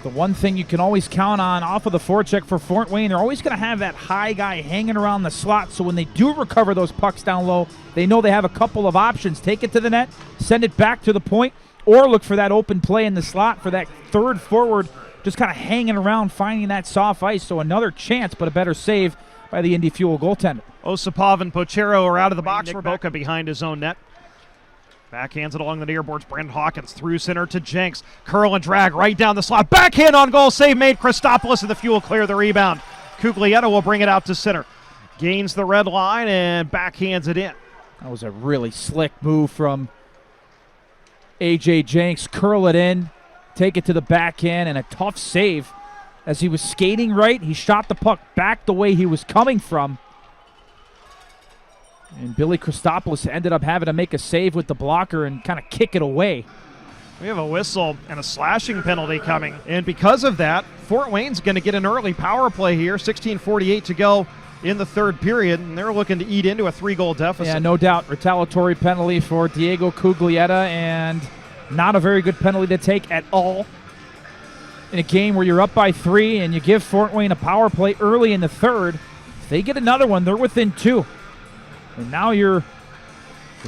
The one thing you can always count on off of the forecheck for Fort Wayne, they're always going to have that high guy hanging around the slot, so when they do recover those pucks down low, they know they have a couple of options. Take it to the net, send it back to the point, or look for that open play in the slot for that third forward just kind of hanging around, finding that soft ice. So another chance, but a better save by the Indy Fuel goaltender. Osipov and Pochero are out of the box. Boca behind his own net. Backhands it along the near boards. Brandon Hawkins through center to Jenks. Curl and drag right down the slot. Backhand on goal. Save made. Christopoulos and the Fuel clear the rebound. Cuglietta will bring it out to center. Gains the red line and backhands it in. That was a really slick move from A.J. Jenks. Curl it in, take it to the backhand, and a tough save. As he was skating right, he shot the puck back the way he was coming from. And Billy Christopoulos ended up having to make a save with the blocker and kind of kick it away. We have a whistle and a slashing penalty coming. And because of that, Fort Wayne's going to get an early power play here. 16:48 to go in the third period, and they're looking to eat into a 3-goal deficit. Yeah, no doubt. Retaliatory penalty for Diego Cuglietta, and not a very good penalty to take at all. In a game where you're up by 3 and you give Fort Wayne a power play early in the third, if they get another one, they're within 2. And now you're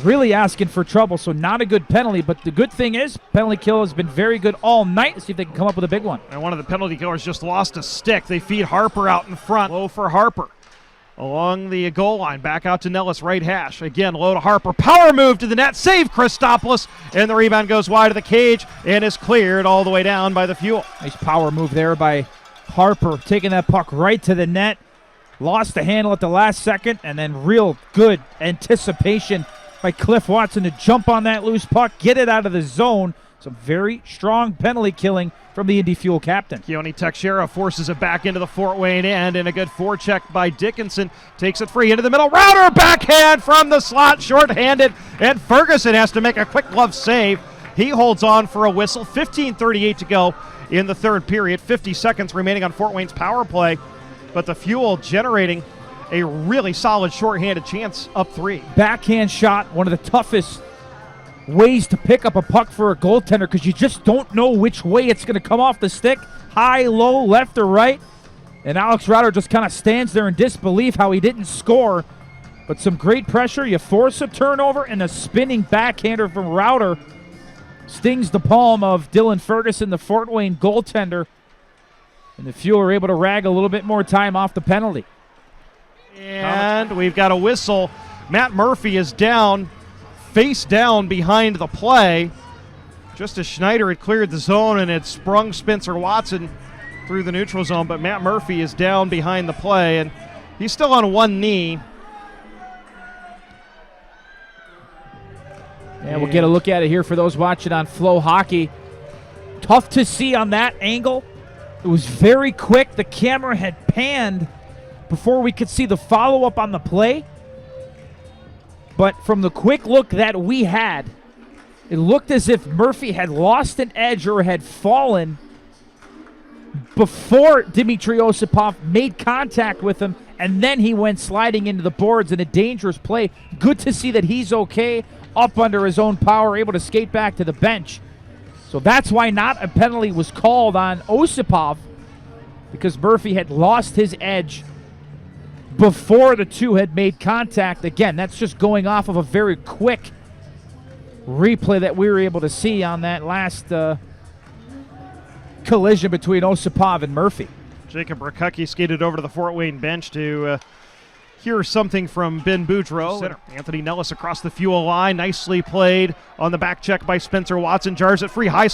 really asking for trouble, so not a good penalty. But the good thing is, penalty kill has been very good all night. Let's see if they can come up with a big one. And one of the penalty killers just lost a stick. They feed Harper out in front. Low for Harper. Along the goal line, back out to Nellis, right hash. Again, low to Harper. Power move to the net. Save Christopoulos. And the rebound goes wide of the cage and is cleared all the way down by the Fuel. Nice power move there by Harper, taking that puck right to the net. Lost the handle at the last second, and then real good anticipation by Cliff Watson to jump on that loose puck, get it out of the zone. Some very strong penalty killing from the Indy Fuel captain. Keone Teixeira forces it back into the Fort Wayne end, and a good forecheck by Dickinson. Takes it free into the middle. Router backhand from the slot, shorthanded, and Ferguson has to make a quick glove save. He holds on for a whistle. 15:38 to go in the third period. 50 seconds remaining on Fort Wayne's power play. But the Fuel generating a really solid shorthanded chance up 3. Backhand shot, one of the toughest ways to pick up a puck for a goaltender because you just don't know which way it's going to come off the stick. High, low, left or right. And Alex Router just kind of stands there in disbelief how he didn't score. But some great pressure. You force a turnover, and a spinning backhander from Router stings the palm of Dylan Ferguson, the Fort Wayne goaltender. And the Fuel are able to rag a little bit more time off the penalty. And we've got a whistle. Matt Murphy is down, face down behind the play. Just as Schneider had cleared the zone and had sprung Spencer Watson through the neutral zone, but Matt Murphy is down behind the play, and he's still on one knee. And we'll get a look at it here for those watching on Flow Hockey. Tough to see on that angle. It was very quick. The camera had panned before we could see the follow-up on the play. But from the quick look that we had, it looked as if Murphy had lost an edge or had fallen before Dmitry Osipov made contact with him, and then he went sliding into the boards in a dangerous play. Good to see that he's okay, up under his own power, able to skate back to the bench. So that's why not a penalty was called on Osipov, because Murphy had lost his edge before the two had made contact. Again, that's just going off of a very quick replay that we were able to see on that last collision between Osipov and Murphy. Jacob Rakicki skated over to the Fort Wayne bench to hear something from Ben Boudreau. Center. Anthony Nellis across the Fuel line. Nicely played on the back check by Spencer Watson. Jars it free. High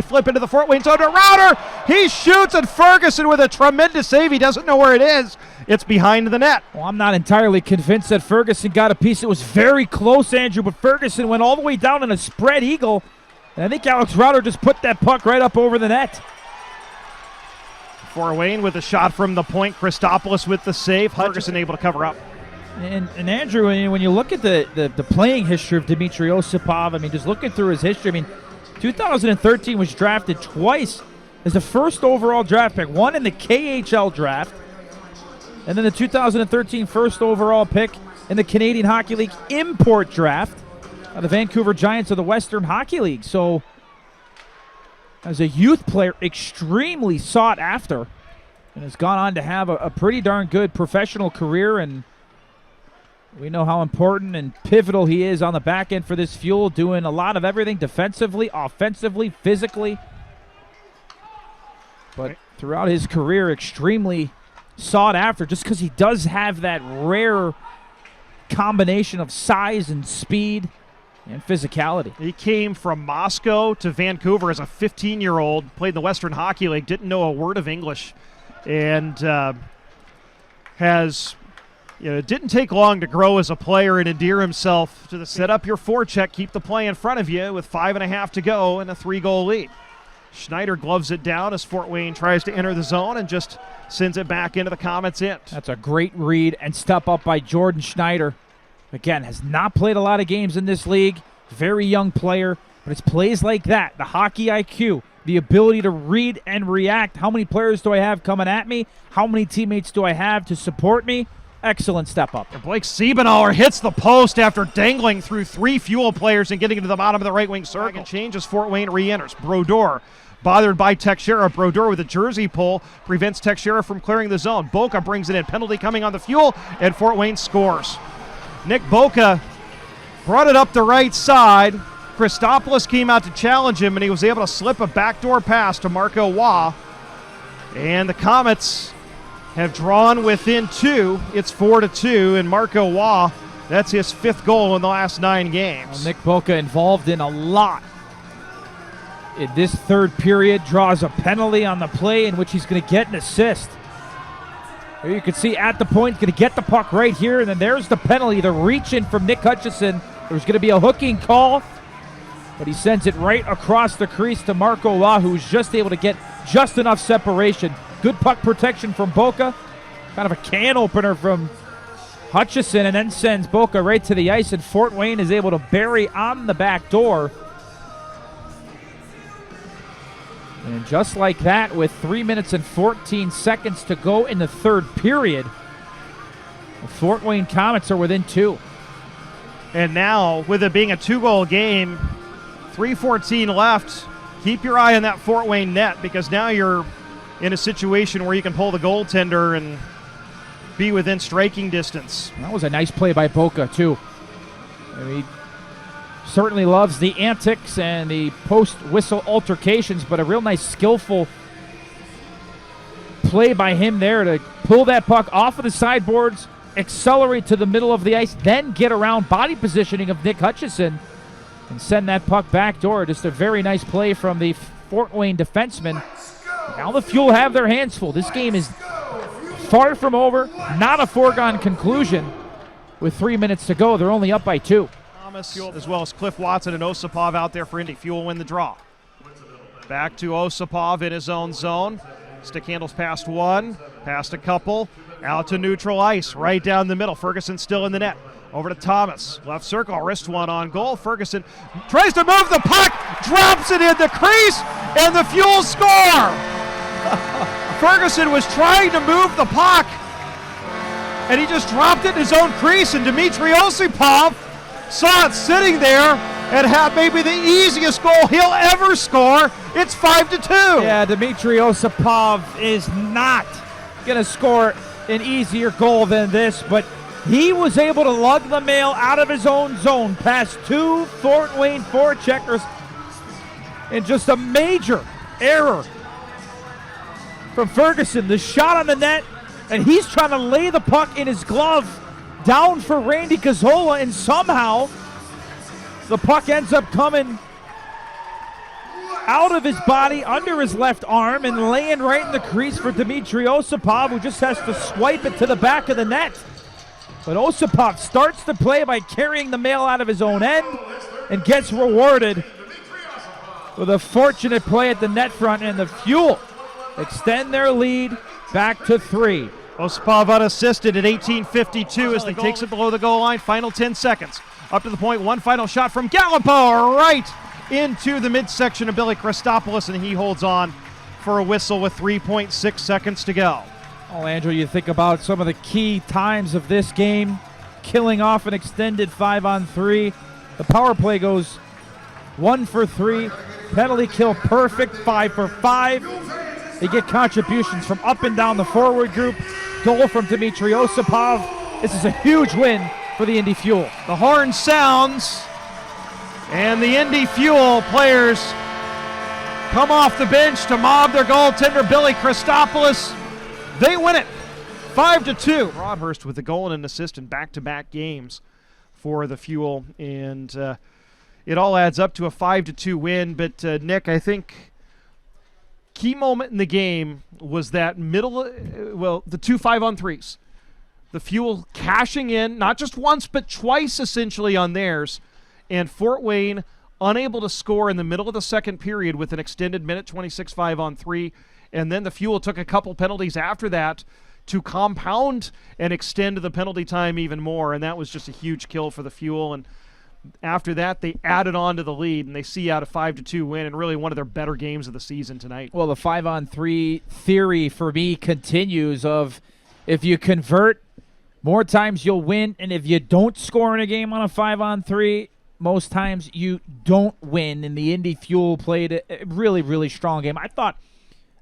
flip into the Fort Wayne zone to Router. He shoots, and Ferguson with a tremendous save. He doesn't know where it is. It's behind the net. Well, I'm not entirely convinced that Ferguson got a piece. It was very close, Andrew, but Ferguson went all the way down in a spread eagle. And I think Alex Router just put that puck right up over the net. Fort Wayne with a shot from the point. Christopoulos with the save. Ferguson able to cover up. And Andrew, when you look at the playing history of Dmitry Osipov, I mean, just looking through his history, I mean, 2013 was drafted twice as the first overall draft pick, one in the KHL draft, and then the 2013 first overall pick in the Canadian Hockey League import draft of the Vancouver Giants of the Western Hockey League. So, as a youth player, extremely sought after, and has gone on to have a pretty darn good professional career, and we know how important and pivotal he is on the back end for this Fuel, doing a lot of everything defensively, offensively, physically. But throughout his career, extremely sought after just because he does have that rare combination of size and speed and physicality. He came from Moscow to Vancouver as a 15-year-old, played in the Western Hockey League, didn't know a word of English, and didn't take long to grow as a player and endear himself to the set up your forecheck, keep the play in front of you with 5.5 to go and a 3-goal lead. Schneider gloves it down as Fort Wayne tries to enter the zone and just sends it back into the Komets' end. That's a great read and step up by Jordan Schneider. Again, has not played a lot of games in this league. Very young player, but it's plays like that, the hockey IQ, the ability to read and react. How many players do I have coming at me? How many teammates do I have to support me? Excellent step up. And Blake Siebenauer hits the post after dangling through 3 Fuel players and getting into the bottom of the right wing circle. And changes. Fort Wayne re-enters. Brodeur bothered by Teixeira. Brodeur with a jersey pull prevents Teixeira from clearing the zone. Boca brings it in. Penalty coming on the Fuel, and Fort Wayne scores. Nick Boca brought it up the right side. Christopoulos came out to challenge him, and he was able to slip a backdoor pass to Marco Waugh. And the Komets have drawn within 2. It's 4-2, and Marco Waugh, that's his 5th goal in the last 9 games. Well, Nick Boca involved in a lot in this third period, draws a penalty on the play in which he's going to get an assist. Here you can see at the point, going to get the puck right here, and then there's the penalty, the reach in from Nick Hutchison. There's going to be a hooking call, but he sends it right across the crease to Marco Waugh, who's just able to get just enough separation. Good puck protection from Boca, kind of a can opener from Hutchison, and then sends Boca right to the ice, and Fort Wayne is able to bury on the back door. And just like that, with 3 minutes and 14 seconds to go in the third period, the Fort Wayne Komets are within 2. And now, with it being a 2-goal game, 3:14 left, keep your eye on that Fort Wayne net, because now you're in a situation where you can pull the goaltender and be within striking distance. That was a nice play by Boca, too. I mean, certainly loves the antics and the post-whistle altercations, but a real nice, skillful play by him there to pull that puck off of the sideboards, accelerate to the middle of the ice, then get around body positioning of Nick Hutchison and send that puck back door. Just a very nice play from the Fort Wayne defenseman. Now the Fuel have their hands full. This game is far from over, not a foregone conclusion. With 3 minutes to go, they're only up by 2. Thomas, as well as Cliff Watson and Osipov out there for Indy. Fuel win the draw. Back to Osipov in his own zone. Stick handles past one, past a couple, out to neutral ice, right down the middle. Ferguson still in the net. Over to Thomas, left circle, wrist one on goal. Ferguson tries to move the puck, drops it in the crease, and the Fuel score! Ferguson was trying to move the puck, and he just dropped it in his own crease, and Dmitry Osipov saw it sitting there and had maybe the easiest goal he'll ever score. It's 5-2. Yeah, Dmitry Osipov is not going to score an easier goal than this, but he was able to lug the mail out of his own zone past 2 Fort Wayne forecheckers in just a major error from Ferguson. The shot on the net, and he's trying to lay the puck in his glove down for Randy Cazzola, and somehow the puck ends up coming out of his body, under his left arm, and laying right in the crease for Dmitry Osipov, who just has to swipe it to the back of the net. But Osipov starts the play by carrying the mail out of his own end and gets rewarded with a fortunate play at the net front, and the Fuel extend their lead back to 3. Osipov unassisted at 18:52 as he takes it below the goal line. Final 10 seconds. Up to the point, one final shot from Gallipo right into the midsection of Billy Christopoulos, and he holds on for a whistle with 3.6 seconds to go. Oh, Andrew, you think about some of the key times of this game, killing off an extended 5-on-3. The power play goes 1 for 3. Penalty kill perfect, 5 for 5. They get contributions from up and down the forward group. Goal from Dmitry Osipov. This is a huge win for the Indy Fuel. The horn sounds, and the Indy Fuel players come off the bench to mob their goaltender, Billy Christopoulos. They win it 5-2. Broadhurst with a goal and an assist in back-to-back games for the Fuel, and it all adds up to a 5-2 win. But Nick, I think key moment in the game was that the 2 5-on-3s. The Fuel cashing in, not just once, but twice essentially on theirs, and Fort Wayne unable to score in the middle of the second period with an extended minute 26 5-on-3, and then the Fuel took a couple penalties after that to compound and extend the penalty time even more, and that was just a huge kill for the Fuel. And after that, they added on to the lead, and they see out a 5-2 win, and really one of their better games of the season tonight. Well, the 5-on-3 theory for me continues of if you convert, more times you'll win, and if you don't score in a game on a 5-on-3, most times you don't win. And the Indy Fuel played a really, really strong game. I thought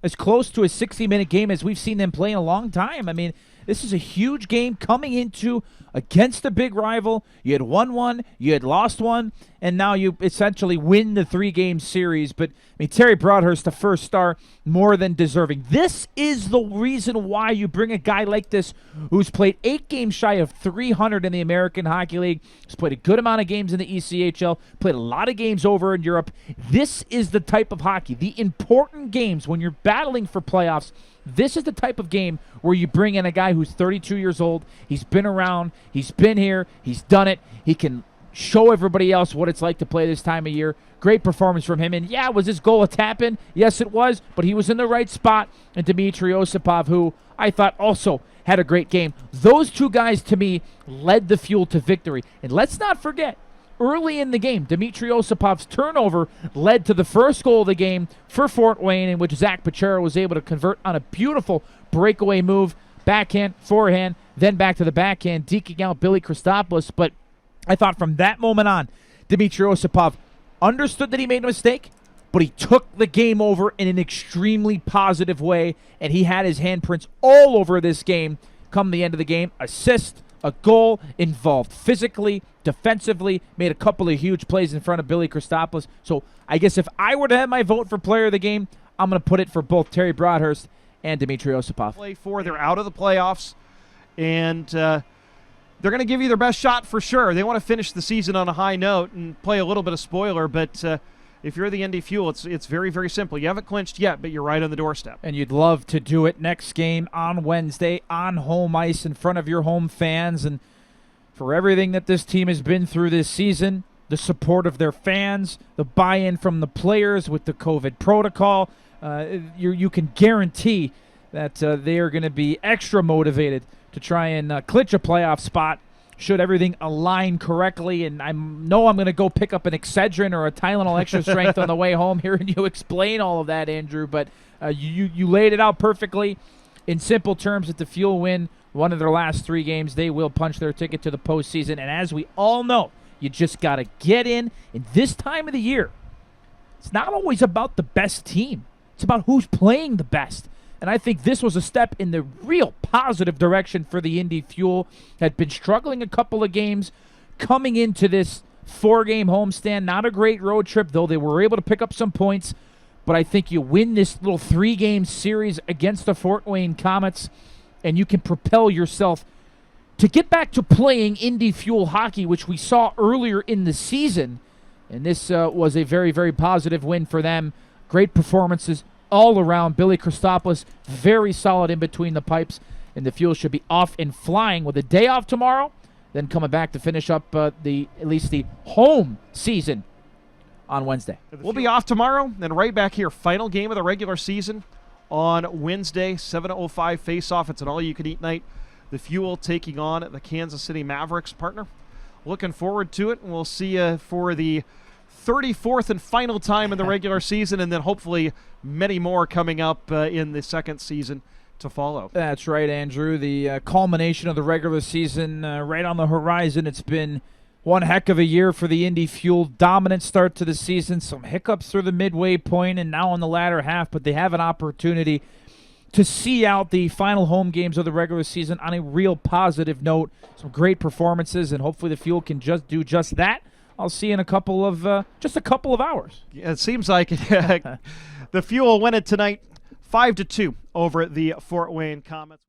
as close to a 60-minute game as we've seen them play in a long time. I mean, this is a huge game coming into against a big rival. You had won one, you had lost one, and now you essentially win the 3-game series. But, I mean, Terry Broadhurst, the first star, more than deserving. This is the reason why you bring a guy like this who's played 8 games shy of 300 in the American Hockey League, who's played a good amount of games in the ECHL, played a lot of games over in Europe. This is the type of hockey, the important games when you're battling for playoffs. This is the type of game where you bring in a guy who's 32 years old. He's been around. He's been here. He's done it. He can show everybody else what it's like to play this time of year. Great performance from him. And, yeah, was his goal a tap-in? Yes, it was. But he was in the right spot. And Dmitry Osipov, who I thought also had a great game. Those two guys, to me, led the Fuel to victory. And let's not forget, early in the game, Dmitry Osipov's turnover led to the first goal of the game for Fort Wayne, in which Zach Pachera was able to convert on a beautiful breakaway move, backhand, forehand, then back to the backhand, deking out Billy Christopoulos. But I thought from that moment on, Dmitry Osipov understood that he made a mistake, but he took the game over in an extremely positive way, and he had his handprints all over this game come the end of the game. Assist, a goal, involved physically, defensively, made a couple of huge plays in front of Billy Christopoulos. So I guess if I were to have my vote for player of the game, I'm going to put it for both Terry Broadhurst and Dmitry Osipov. They're out of the playoffs, and they're going to give you their best shot for sure. They want to finish the season on a high note and play a little bit of spoiler, but if you're the Indy Fuel, it's very, very simple. You haven't clinched yet, but you're right on the doorstep. And you'd love to do it next game on Wednesday on home ice in front of your home fans. And for everything that this team has been through this season, the support of their fans, the buy-in from the players with the COVID protocol, you can guarantee that they are going to be extra motivated to try and clinch a playoff spot should everything align correctly. And I know I'm going to go pick up an Excedrin or a Tylenol Extra Strength on the way home hearing you explain all of that, Andrew. But you laid it out perfectly in simple terms that the Fuel win one of their last 3 games. They will punch their ticket to the postseason. And as we all know, you just got to get in. And this time of the year, it's not always about the best team. It's about who's playing the best. And I think this was a step in the real positive direction for the Indy Fuel. Had been struggling a couple of games coming into this 4-game homestand. Not a great road trip, though they were able to pick up some points. But I think you win this little 3-game series against the Fort Wayne Komets, and you can propel yourself to get back to playing Indy Fuel hockey, which we saw earlier in the season. And this was a very, very positive win for them. Great performances all around. Billy Christopoulos, very solid in between the pipes. And the Fuel should be off and flying with a day off tomorrow, then coming back to finish up at least the home season on Wednesday. We'll be off tomorrow, then right back here. Final game of the regular season on Wednesday, 7:05 face-off. It's an all-you-can-eat night. The Fuel taking on the Kansas City Mavericks, partner. Looking forward to it, and we'll see you for the 34th and final time in the regular season, and then hopefully many more coming up in the second season to follow. That's right, Andrew. The culmination of the regular season right on the horizon. It's been one heck of a year for the Indy Fuel. Dominant start to the season, some hiccups through the midway point and now in the latter half, but they have an opportunity to see out the final home games of the regular season on a real positive note. Some great performances, and hopefully the Fuel can just do just that. I'll see you in a couple of hours. Yeah, it seems like the Fuel win it tonight 5-2 over the Fort Wayne Komets.